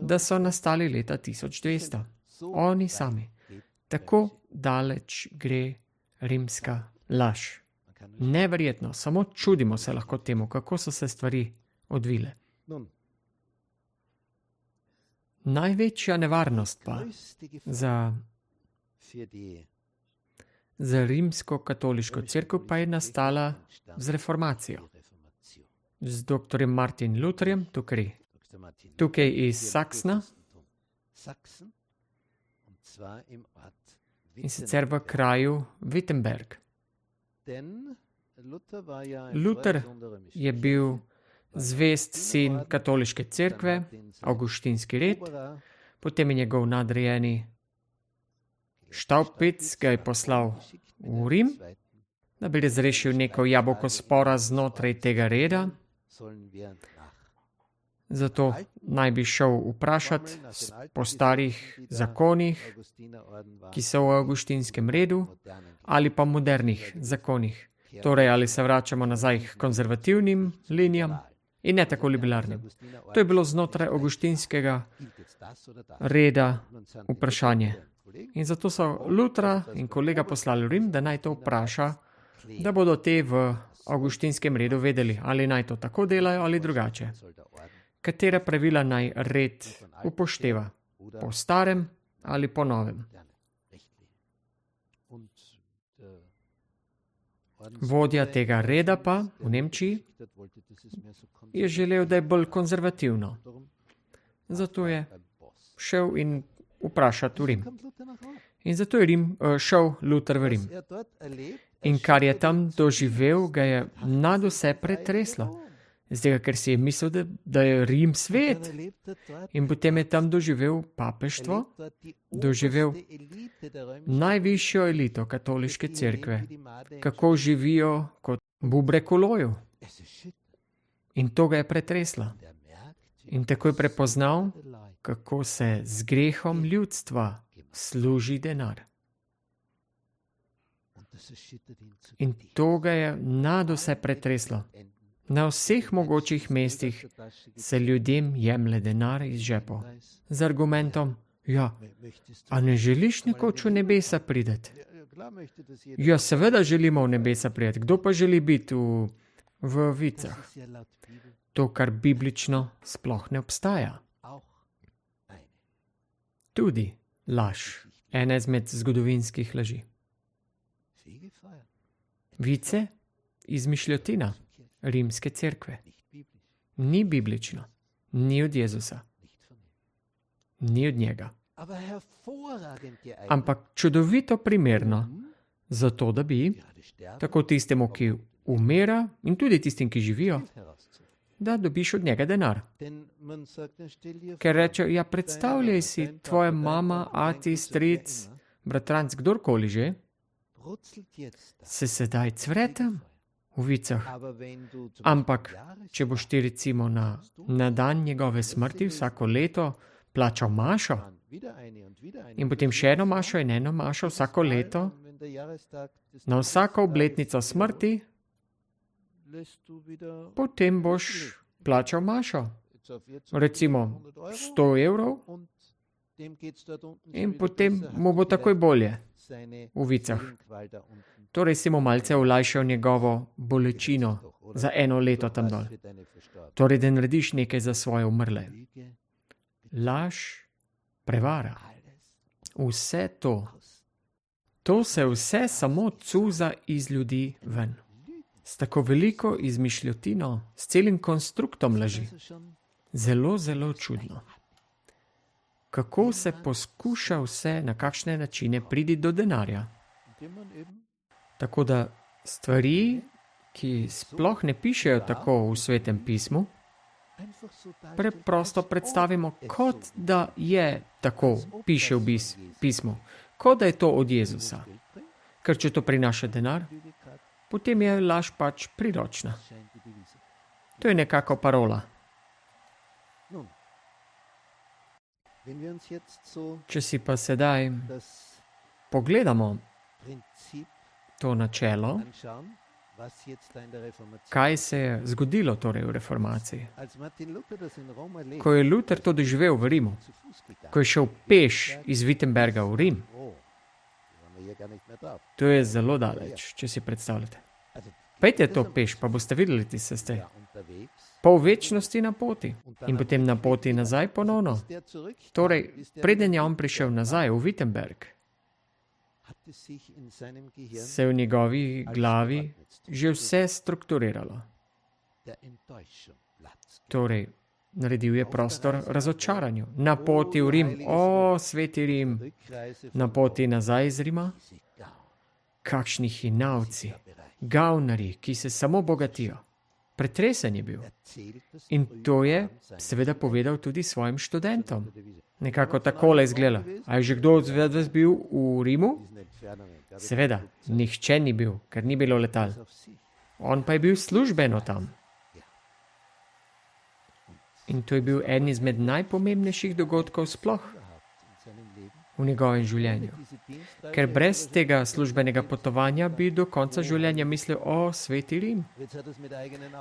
da so nastali leta 1200. Oni sami. Tako daleč gre rimska laž. Neverjetno, samo čudimo se lahko temu, kako so se stvari odvile. Največja nevarnost pa za rimsko-katoliško cerkev pa je nastala z reformacijo. Z dr. Martin Lutherjem, tukaj iz Saksna, in sicer v kraju Wittenberg. Luther je bil zvest sin katoliške cerkve, avguštinski red, potem je njegov nadrejeni Staupitz ga je poslal v Rim, da bi razrešil neko jabolko spora znotraj tega reda. Zato naj bi šel vprašati po starih zakonih, ki so v avgustinskem redu, ali pa modernih zakonih. Torej, ali se vračamo nazaj k konzervativnim linijam in ne tako liberalnim. To je bilo znotraj avgustinskega reda vprašanje. In zato so Lutra in kolega poslali v Rim, da naj to vpraša, da bodo te v avgustinskem redu vedeli, ali naj to tako delajo ali drugače. Katera pravila naj red upošteva, po starem ali po novem. Vodja tega reda pa v Nemčiji je želel, da je bolj konzervativno. Zato je šel in vprašati v Rim. In zato je šel Luther v Rim. In kar je tam doživel, ga je nadvse pretreslo. Zdaj, ker si je mislil, da je Rim svet. In potem je tam doživel papeštvo, doživel najvišjo elito katoliške cerkve, kako živijo kot bubrek v loju. In to ga je pretreslo. In tako je prepoznal, kako se z grehom ljudstva služi denar. In to ga je nadvse pretreslo. Na vseh mogočih mestih se ljudem jemlje denar iz žepov. Z argumentom, a ne želiš nekoč v nebesa priti? Ja, seveda želimo v nebesa priti. Kdo pa želi biti v vicah? To, kar biblično sploh ne obstaja. Tudi laž. Ena izmed zgodovinskih laži. Vice, izmišljotina rimske cerkve. Ni biblično. Ni od Jezusa. Ni od njega. Ampak čudovito primerno za to, da bi tako tistemu, ki umira in tudi tistim, ki živijo, da dobiš od njega denar. Ker reče, ja, predstavljaj si, tvoja mama, ati, stric, bratranc, kdorkoli že, se sedaj cvretem v vicah. Ampak, če boš ti recimo na dan njegove smrti vsako leto plačal mašo in potem še eno mašo in eno mašo vsako leto, na vsako obletnico smrti, potem boš plačal mašo. Recimo 100 evrov in potem mu bo takoj bolje v vicah. Torej si mu malce olajšal njegovo bolečino za eno leto tam dol. Torej, da narediš nekaj za svoje umrle. Laž, prevara. Vse to. To se vse samo cuza iz ljudi ven. S tako veliko izmišljotino, s celim konstruktom laži. Zelo, zelo čudno. Kako se poskuša vse na kakšne načine priti do denarja. Tako da stvari, ki sploh ne pišejo tako v Svetem pismu, preprosto predstavimo, kot da je tako, piše v pismu, kot da je to od Jezusa. Ker če to prinaša denar, potem je laž pač priročna. To je nekako parola. Če si pa sedaj pogledamo to načelo, kaj se je zgodilo torej v reformaciji. Ko je Luther to doživel v Rimu, ko je šel peš iz Wittenberga v Rim, to je zelo daleč, če si predstavljate. Pejte to peš, pa boste videli, ti se ste pol večnosti na poti in potem na poti nazaj ponovno. Torej, preden je on prišel nazaj v Wittenberg, se je v njegovi glavi že vse strukturiralo. Torej, naredil je prostor razočaranju. Na poti v Rim, sveti Rim, na poti nazaj iz Rima, kakšni hinavci, gavnari, ki se samo bogatijo. Pretresen je bil. In to je seveda povedal tudi svojim študentom. Nekako takole izgleda. A je že kdo od vas bil v Rimu? Seveda, nihče ni bil, ker ni bilo letal. On pa je bil službeno tam. In to je bil eden izmed najpomembnejših dogodkov sploh v njegovem življenju. Ker brez tega službenega potovanja bi do konca življenja mislil, o, sveti Rim.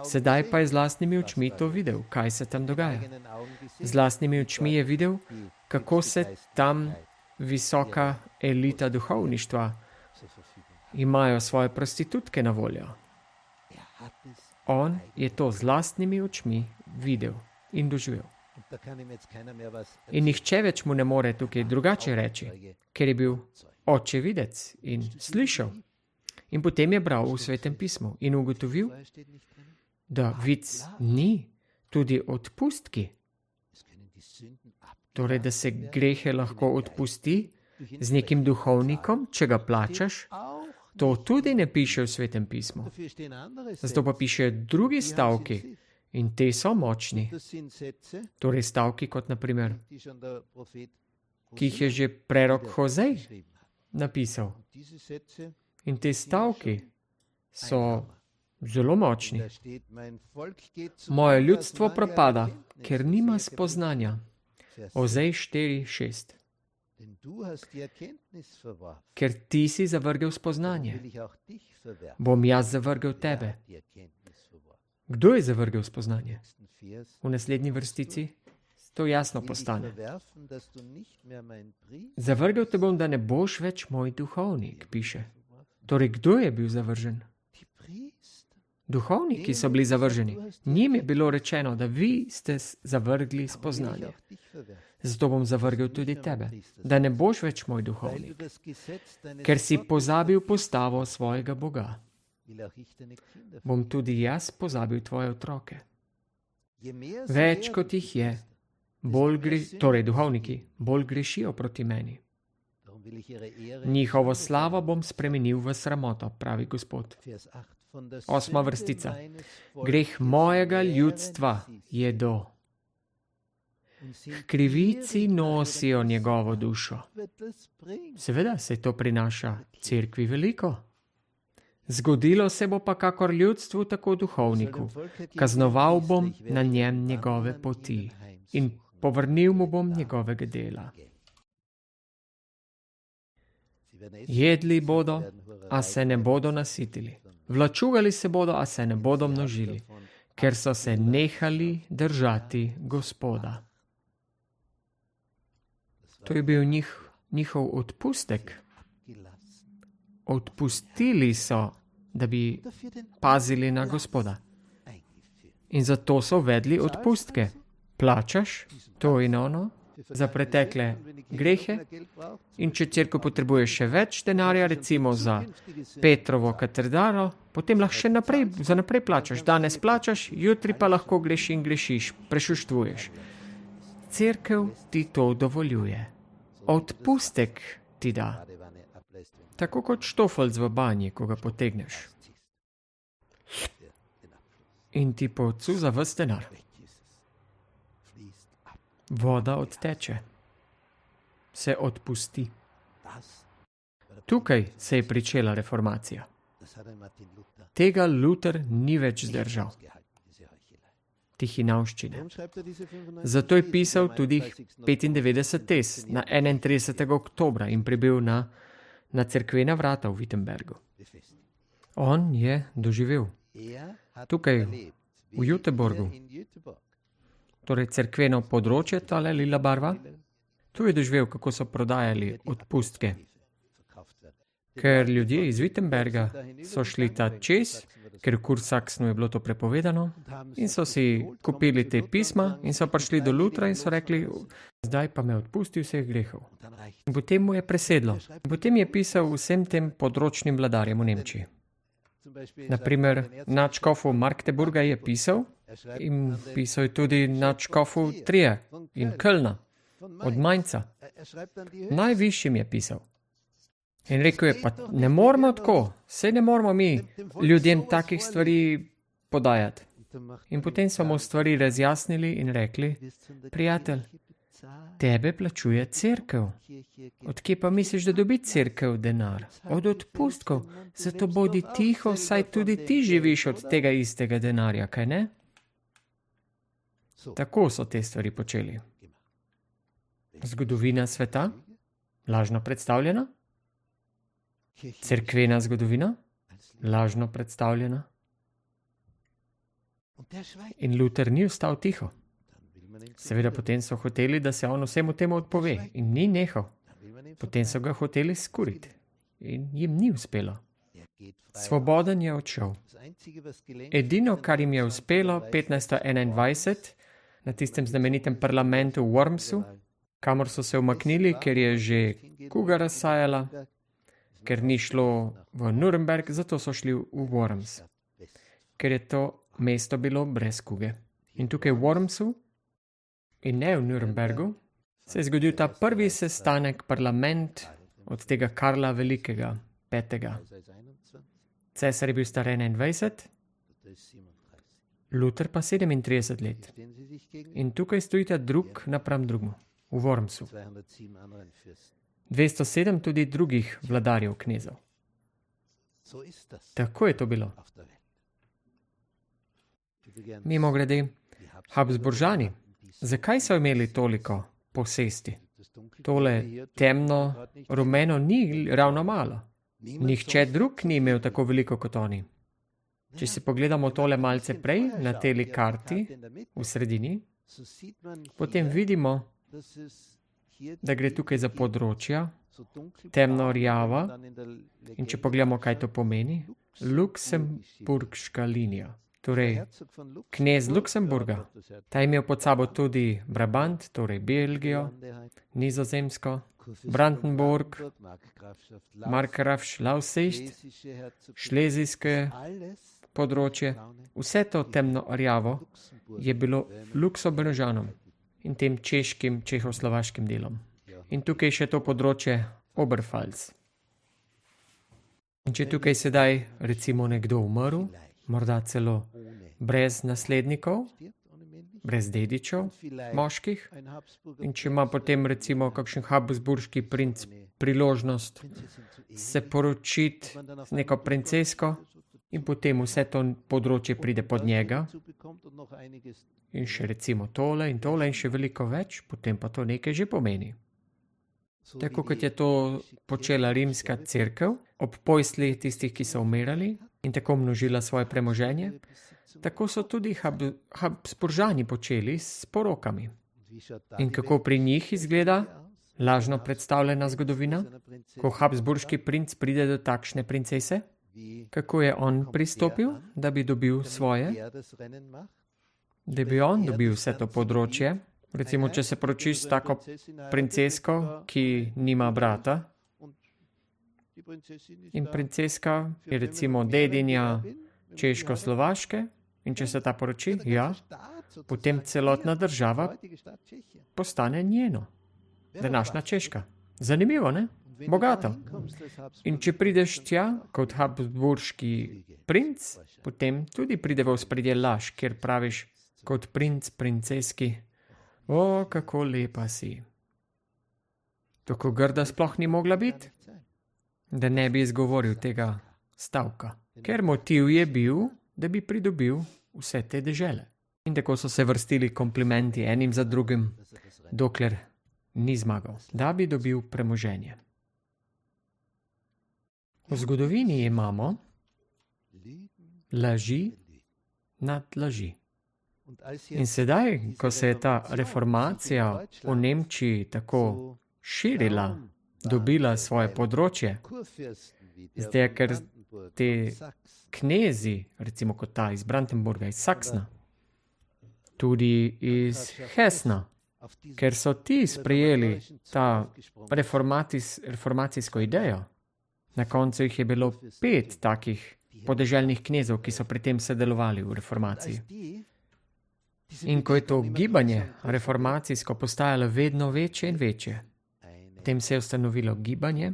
Sedaj pa je z lastnimi očmi to videl, kaj se tam dogaja. Z lastnimi očmi je videl, kako se tam visoka elita duhovništva imajo svoje prostitutke na voljo. On je to z lastnimi očmi videl in doživel. In nihče več mu ne more tukaj drugače reči, ker je bil očevidec in slišal. In potem je bral v Svetem pismu in ugotovil, da vic ni tudi odpustki. Torej, da se grehe lahko odpusti z nekim duhovnikom, če ga plačaš. To tudi ne piše v Svetem pismu. Zato pa piše drugi stavki in te so močni. Torej stavki kot naprimer, ki jih je že prerok Hozej napisal. In te stavki so zelo močni. Moje ljudstvo propada, ker nima spoznanja. Hozej 4:6. Ker ti si zavrgel spoznanje, bom jaz zavrgel tebe. Kdo je zavrgel spoznanje? V naslednji vrstici to jasno postane. Zavrgel te bom, da ne boš več moj duhovnik, piše. Torej, kdo je bil zavržen? Duhovniki so bili zavrženi. Njim je bilo rečeno, da vi ste zavrgli spoznanje. Zato bom zavrgel tudi tebe, da ne boš več moj duhovnik, ker si pozabil postavo svojega Boga. Bom tudi jaz pozabil tvoje otroke. Več kot jih je, torej duhovniki, bolj grešijo proti meni. Njihovo slavo bom spremenil v sramoto, pravi Gospod. 8. vrstica. Greh mojega ljudstva jedo. Krivici nosijo njegovo dušo. Seveda se to prinaša cerkvi veliko. Zgodilo se bo pa kakor ljudstvu, tako duhovniku. Kaznoval bom na njem njegove poti in povrnil mu bom njegovega dela. Jedli bodo, a se ne bodo nasitili. Vlačugali se bodo, a se ne bodo množili, ker so se nehali držati Gospoda. To je bil njihov odpustek. Odpustili so, da bi pazili na Gospoda. In zato so uvedli odpustke. Plačaš to in ono za pretekle grehe in če cerkev potrebuje še več denarja, recimo za Petrovo katedralo, potem lahko še naprej plačaš. Danes plačaš, jutri pa lahko greš in grešiš, prešuštvuješ. Cerkev ti to dovoljuje. Odpustek ti da. Tako kot štofelc v banji, ko ga potegneš. In ti pocuza ves denar. Voda odteče. Se odpusti. Tukaj se je pričela reformacija. Tega Luther ni več zdržal. Tihinavščine. Zato je pisal tudi 95 tez na 31. oktobra in pribil na cerkvena vrata v Wittenbergu. On je doživel. Tukaj v Göteborgu. Torej cerkveno področje, tale lila barva. Tu je doživel, kako so prodajali odpustke. Ker ljudje iz Wittenberga so šli ta čez, ker v Kursaksnu je bilo to prepovedano, in so si kupili te pisma in so prišli do Lutra in so rekli, zdaj pa me odpusti vseh grehov. In potem mu je presedlo. In potem je pisal vsem tem področnim vladarjem v Nemčiji. Naprimer, nadškofu Magdeburga je pisal in pisal je tudi nadškofu Trije in Kölna, od Mainca. Najvišjim je pisal. In rekel je, pa ne moramo tako, saj ne moramo mi ljudem takih stvari podajati. In potem so mu stvari razjasnili in rekli, prijatelj, tebe plačuje cerkev. Odkje pa misliš, da dobi cerkev denar? Od odpustkov. Zato bodi tiho, saj tudi ti živiš od tega istega denarja, kaj ne? Tako so te stvari počeli. Zgodovina sveta, lažno predstavljena. Cerkvena zgodovina, lažno predstavljena. In Luther ni ostal tiho. Seveda potem so hoteli, da se on vsemu temu odpove in ni nehal. Potem so ga hoteli skuriti in jim ni uspelo. Svoboden je odšel. Edino, kar jim je uspelo 1521 na tistem znamenitem parlamentu v Wormsu, kamor so se umaknili, ker je že kuga razsajala, ker ni šlo v Nuremberg, zato so šli v Worms, ker je to mesto bilo brez kuge. In tukaj v Wormsu in ne v Nurembergu se je zgodil ta prvi sestanek parlament od tega Karla Velikega, 5. Cesar je bil star 21, Luther pa 37 let. In tukaj stojita drug napram drugemu, v Wormsu. 207 tudi drugih vladarjev knezov. Tako je to bilo. Mimogrede, Habsburžani, zakaj so imeli toliko posesti? Tole temno, rumeno ni ravno malo. Nihče drug ni imel tako veliko kot oni. Če si pogledamo tole malce prej na teli karti v sredini, potem vidimo, da gre tukaj za področja, temno rjava, in če pogledamo, kaj to pomeni, Luksemburška linija. Torej, knez Luksemburga, ta je imel pod sabo tudi Brabant, torej Belgijo, Nizozemsko, Brandenburg, Markgraf Lausitz, šlezijske področje. Vse to temno rjavo je bilo Luksemburžanom in tem češkim, čehoslovaškim delom. In tukaj še to področje Oberpfalz. In če tukaj sedaj recimo nekdo umrl, morda celo brez naslednikov, brez dedičev, moških, in če ima potem recimo kakšen habsburški princ priložnost se poročiti z neko princesko in potem vse to področje pride pod njega in še recimo tole in še veliko več, potem pa to nekaj že pomeni. Tako kot je to počela rimska cerkev ob pojsli tistih, ki so umirali in tako množila svoje premoženje, tako so tudi Habsburžani počeli s porokami. In kako pri njih izgleda lažno predstavljena zgodovina, ko habsburški princ pride do takšne princese? Kako je on pristopil, da bi dobil svoje? Da bi on dobil vse to področje? Recimo, če se poročiš s tako princesko, ki nima brata, in princeska je recimo dedinja Češko-Slovaške, in če se ta poroči, ja, potem celotna država postane njeno. Današnja Češka. Zanimivo, ne? Bogato. In če prideš tja kot habsburški princ, potem tudi pride v ospredje laž, kjer praviš kot princ, princeski, o, kako lepa si. Tako grda sploh ni mogla biti, da ne bi izgovoril tega stavka. Ker motiv je bil, da bi pridobil vse te dežele. In tako so se vrstili komplimenti enim za drugim, dokler ni zmagal, da bi dobil premoženje. V zgodovini imamo laži nad laži. In sedaj, ko se je ta reformacija v Nemčiji tako širila, dobila svoje področje, zdaj, ker te knezi, recimo kot ta iz Brandenburga, iz Saksna, tudi iz Hesna, ker so ti sprejeli ta reformacijsko idejo, na koncu jih je bilo 5 takih podeželnih knezov, ki so pri tem sodelovali v reformaciji. In ko je to gibanje reformacijsko postajalo vedno večje in večje, potem se je ustanovilo gibanje,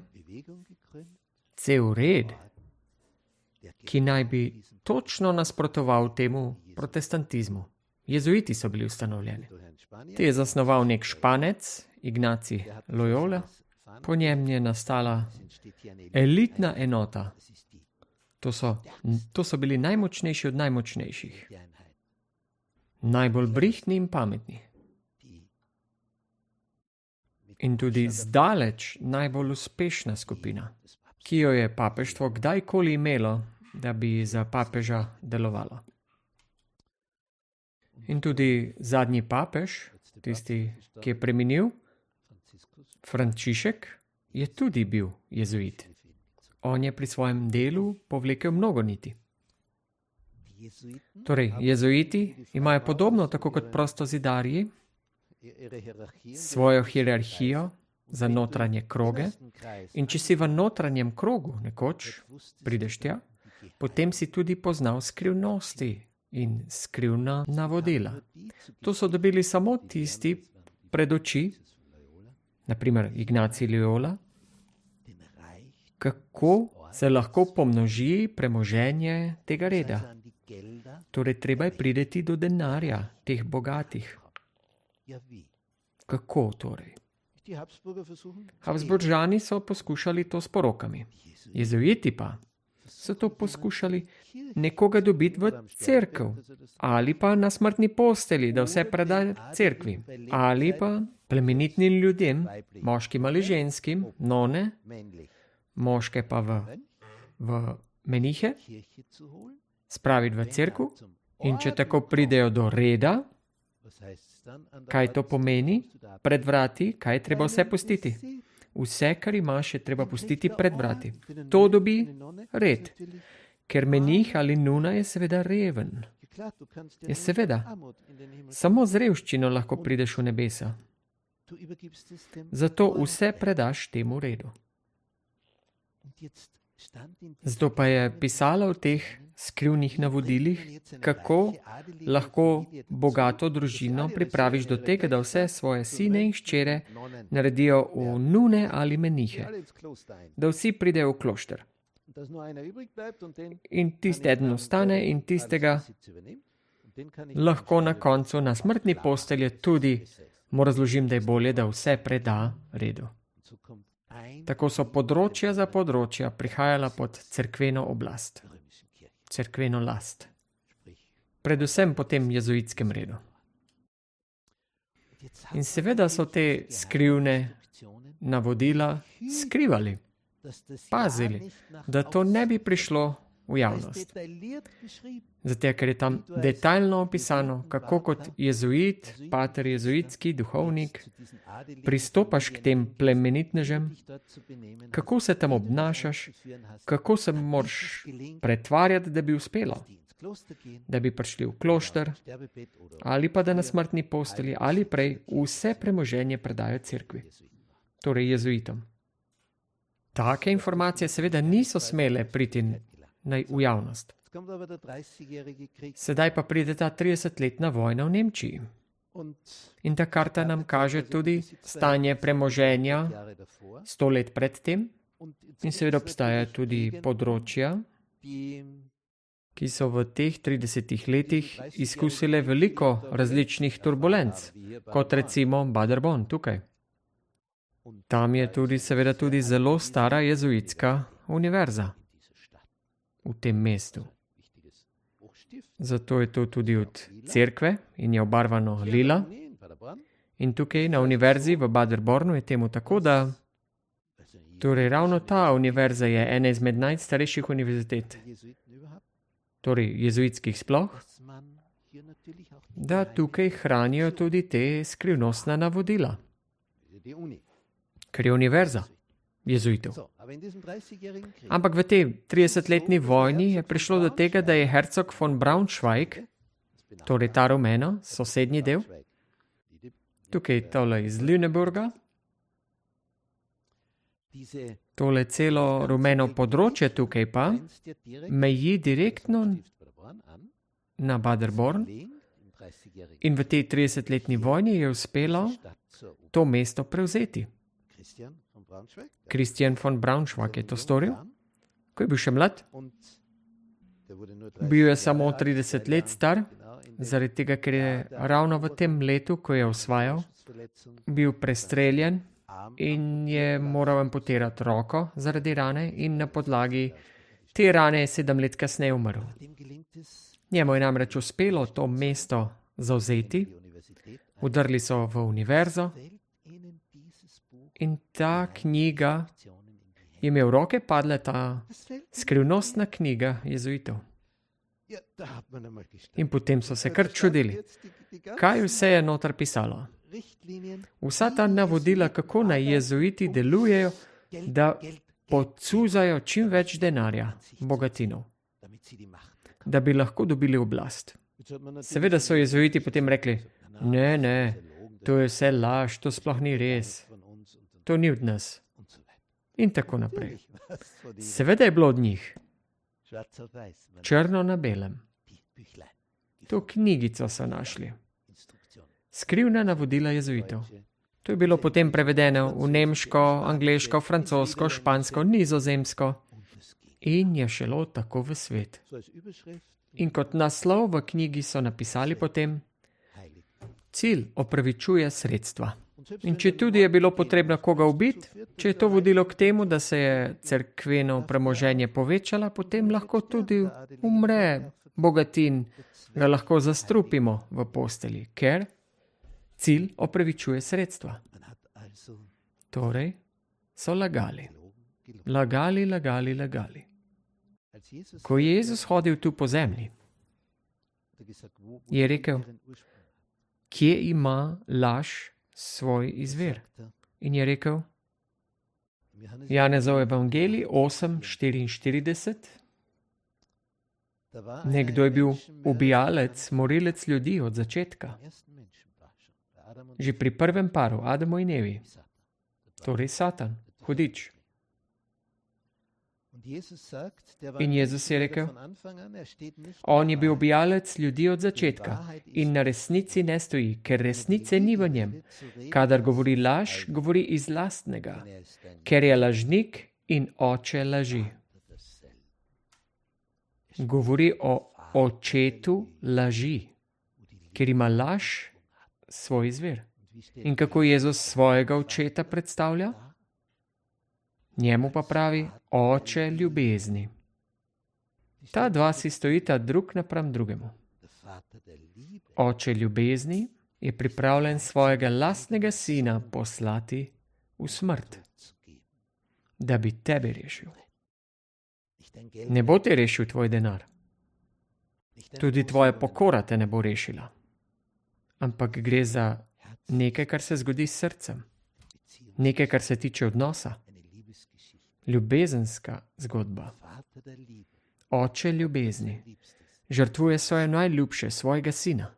cel red, ki naj bi točno nasprotoval temu protestantizmu. Jezuiti so bili ustanovljeni. Te je zasnoval nek Španec, Ignacij Loyola, po njem je nastala elitna enota. To so bili najmočnejši od najmočnejših. najbolj brihtni in pametni. In tudi zdaleč najbolj uspešna skupina, ki jo je papeštvo kdajkoli imelo, da bi za papeža delovalo. In tudi zadnji papež, tisti, ki je preminil, Frančišek, je tudi bil jezuit. On je pri svojem delu povlekel mnogo niti. Torej, jezuiti imajo podobno, tako kot prostozidarji, svojo hierarhijo za notranje kroge, in če si v notranjem krogu nekoč prideš tja, potem si tudi poznal skrivnosti in skrivna navodila. To so dobili samo tisti pred oči, naprimer Ignacij Loyola, kako se lahko pomnoži premoženje tega reda. Torej, treba je prideti do denarja teh bogatih. Kako torej? Habsburžani so poskušali to s porokami. Jezuiti pa so to poskušali nekoga dobiti v cerkev, ali pa na smrtni posteli, da vse preda cerkvi, ali pa plemenitnim ljudem, moškim ali ženskim, none, moške pa v menihe, spraviti v cerkev, in če tako pridejo do reda, kaj to pomeni? Pred vrati, kaj je treba vse pustiti? Vse, kar imaš, je treba pustiti pred vrati. To dobi red, ker menih ali nuna je seveda reven. Je seveda, samo z revščino lahko prideš v nebesa. Zato vse predaš temu redu. Zato pa je pisala v teh skrivnih navodilih, kako lahko bogato družino pripraviš do tega, da vse svoje sine in hčere naredijo v nune ali menihe, da vsi pridejo v klošter. In tisti eden ostane in tistega lahko na koncu na smrtni postelji tudi mu razložim, da je bolje, da vse preda redu. Tako so področja za področja prihajala pod cerkveno oblast, cerkveno last. Predvsem po tem jezuitskem redu. In seveda so te skrivne navodila skrivali, pazili, da to ne bi prišlo v javnost. Zato, ker je tam detaljno opisano, kako kot jezuit, pater jezuitski, duhovnik, pristopaš k tem plemenitnežem, kako se tam obnašaš, kako se moraš pretvarjati, da bi uspelo, da bi prišli v klošter, ali pa da na smrtni postelji, ali prej vse premoženje predajo cerkvi, torej jezuitom. Take informacije seveda niso smele priti v javnost. Sedaj pa pride ta 30-letna vojna v Nemčiji. In ta karta nam kaže tudi stanje premoženja 100 let pred tem. In seveda obstajajo tudi področja, ki so v teh 30 letih izkusile veliko različnih turbulenc, kot recimo Bader-Bonn tukaj. Tam je tudi seveda tudi zelo stara jezuitska univerza v tem mestu. Zato je to tudi od cerkve in je obarvano lila. In tukaj na univerzi v Bader-Bornu je temu tako, da torej ravno ta univerza je ena izmed najstarejših univerzitet, torej jezuitskih sploh, da tukaj hranijo tudi te skrivnostna navodila, ker je univerza jezuitov. Ampak v tej 30-letni vojni je prišlo do tega, da je hercog von Braunschweig, torej ta rumeno, sosednji del, tukaj tole iz Lüneburga, tole celo rumeno področje tukaj pa meji direktno na Bader-Born in v tej 30-letni vojni je uspelo to mesto prevzeti. Christian von Braunschweig je to storil, ko je bil še mlad. Bil je samo 30 let star, zaradi tega, ker je ravno v tem letu, ko je osvajal, bil prestreljen in je moral amputirati roko zaradi rane in na podlagi te rane je 7 let kasneje umrl. Njemu je namreč uspelo to mesto zavzeti, udrli so v univerzo in ta knjiga, jim je v roke padla ta skrivnostna knjiga jezuitov. In potem so se kar čudili, kaj vse je noter pisalo. Vsa ta navodila, kako naj jezuiti delujejo, da podcuzajo čim več denarja, bogatinov, da bi lahko dobili oblast. Seveda so jezuiti potem rekli, ne, to je vse laž, to sploh ni res, to ni od nas. In tako naprej. Seveda je bilo od njih. Črno na belem. To knjigico so našli. Skrivna navodila jezuitov. To je bilo potem prevedeno v nemško, angleško, francosko, špansko, nizozemsko in je šlo tako v svet. In kot naslov v knjigi so napisali potem, cilj opravičuje sredstva. In če tudi je bilo potrebno koga ubiti, če je to vodilo k temu, da se je cerkveno premoženje povečala, potem lahko tudi umre bogatin, ga lahko zastrupimo v postelji, ker cilj opravičuje sredstva. Torej so lagali. Lagali. Ko je Jezus hodil tu po zemlji, je rekel, kje ima laž svoj izvir? In je rekel, Janezov evangelij 8:44, nekdo je bil ubijalec, morilec ljudi od začetka. Že pri prvem paru, Adamu in Evi. Torej Satan, hudič. In Jezus je rekel, on je bil ubijalec ljudi od začetka in na resnici ne stoji, ker resnice ni v njem. Kadar govori laž, govori iz lastnega, ker je lažnik in oče laži. Govori o očetu laži, ker ima laž svoj izvir. In kako Jezus svojega očeta predstavlja? Njemu pa pravi oče ljubezni. Ta dva si stojita drug napram drugemu. Oče ljubezni je pripravljen svojega lastnega sina poslati v smrt, da bi tebe rešil. Ne bo te rešil tvoj denar. Tudi tvoja pokora te ne bo rešila. Ampak gre za nekaj, kar se zgodi s srcem. Nekaj, kar se tiče odnosa. Ljubezenska zgodba. Oče ljubezni žrtvuje svoje najljubše, svojega sina,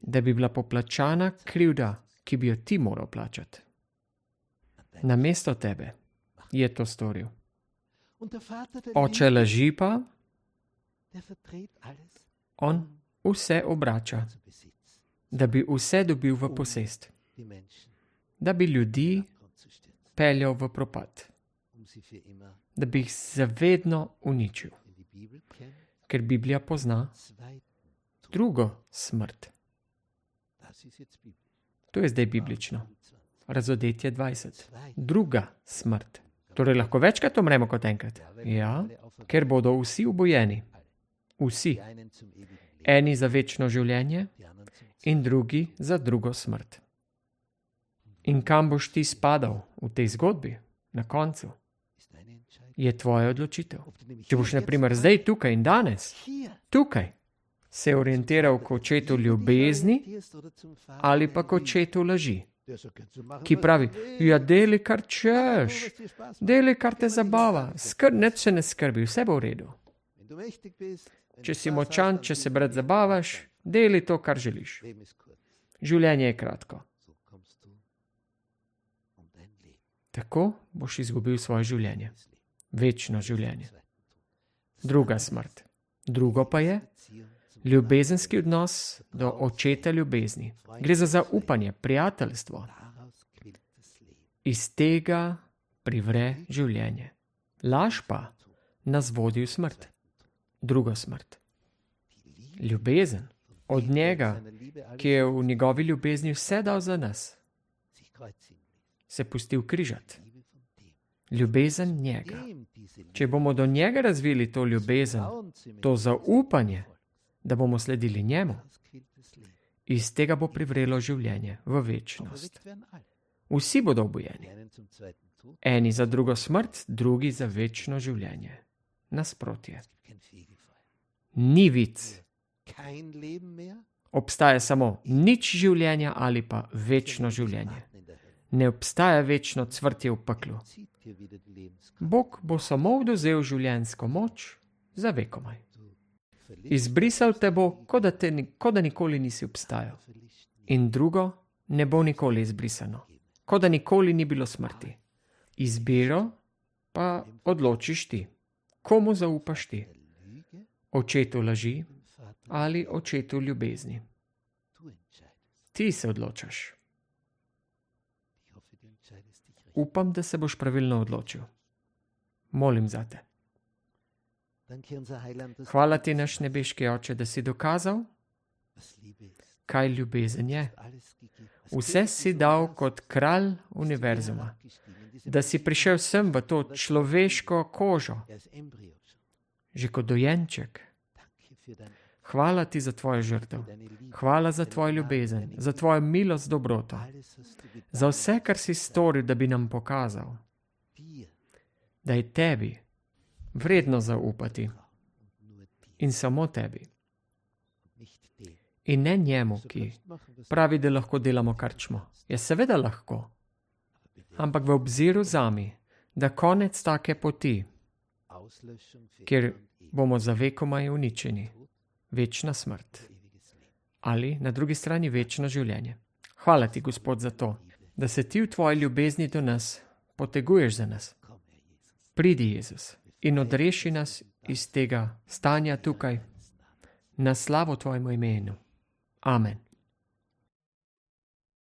da bi bila poplačana krivda, ki bi jo ti moral plačati. Namesto tebe je to storil. Oče laži pa, on vse obrača, da bi vse dobil v posest, da bi ljudi peljal v propad, da bi jih zavedno uničil, ker Biblija pozna drugo smrt. To je zdaj biblično. Razodetje 20. Druga smrt. Torej lahko večkrat umremo kot enkrat. Ja, ker bodo vsi ubojeni. Vsi. Eni za večno življenje in drugi za drugo smrt. In kam boš ti spadal v tej zgodbi, na koncu, je tvoja odločitev. Če boš, na primer, zdaj tukaj in danes, tukaj, se orientiral k očetu ljubezni ali pa k očetu laži, ki pravi, ja, deli kar češ, deli kar te zabava, nič se ne skrbi, vse bo v redu. Če si močan, če se brad zabavaš, deli to, kar želiš. Življenje je kratko. Tako boš izgubil svoje življenje. Večno življenje. Druga smrt. Drugo pa je ljubezenski odnos do očeta ljubezni. Gre za zaupanje, prijateljstvo. Iz tega privre življenje. Laž pa nas vodi v smrt. Drugo smrt. Ljubezen od njega, ki je v njegovi ljubezni vse dal za nas, se pustil križati. Ljubezen njega. Če bomo do njega razvili to ljubezen, to zaupanje, da bomo sledili njemu, iz tega bo privrelo življenje v večnost. Vsi bodo obujeni. Eni za drugo smrt, drugi za večno življenje. Nasprotje. Ni vic. Obstaja samo nič življenja ali pa večno življenje. Ne obstaja večno cvrtje v peklu. Bog bo samo odvzel življenjsko moč za vekomaj. Izbrisal te bo, kot da nikoli nisi obstajal. In drugo ne bo nikoli izbrisano, kot da nikoli ni bilo smrti. Izbiro pa odločiš ti. Komu zaupaš ti? Očetu laži ali očetu ljubezni? Ti se odločaš. Upam, da se boš pravilno odločil. Molim za te. Hvala ti, naš nebeški Oče, da si dokazal, kaj ljubezen je. Vse si dal kot kralj univerzuma, da si prišel sem v to človeško kožo, že kot dojenček. Hvala ti za tvojo žrtev. Hvala za tvojo ljubezen, za tvojo milost, dobroto, za vse, kar si storil, da bi nam pokazal, da je tebi vredno zaupati in samo tebi. In ne njemu, ki pravi, da lahko delamo, kar čmo. Ja, seveda lahko, ampak v obziru zami, da konec take poti, kjer bomo za vekomaj uničeni, večna smrt ali na drugi strani večno življenje. Hvala ti, Gospod, za to, da se ti v tvoji ljubezni do nas poteguješ za nas. Pridi, Jezus, in odreši nas iz tega stanja tukaj na slavo tvojemu imenu. Amen.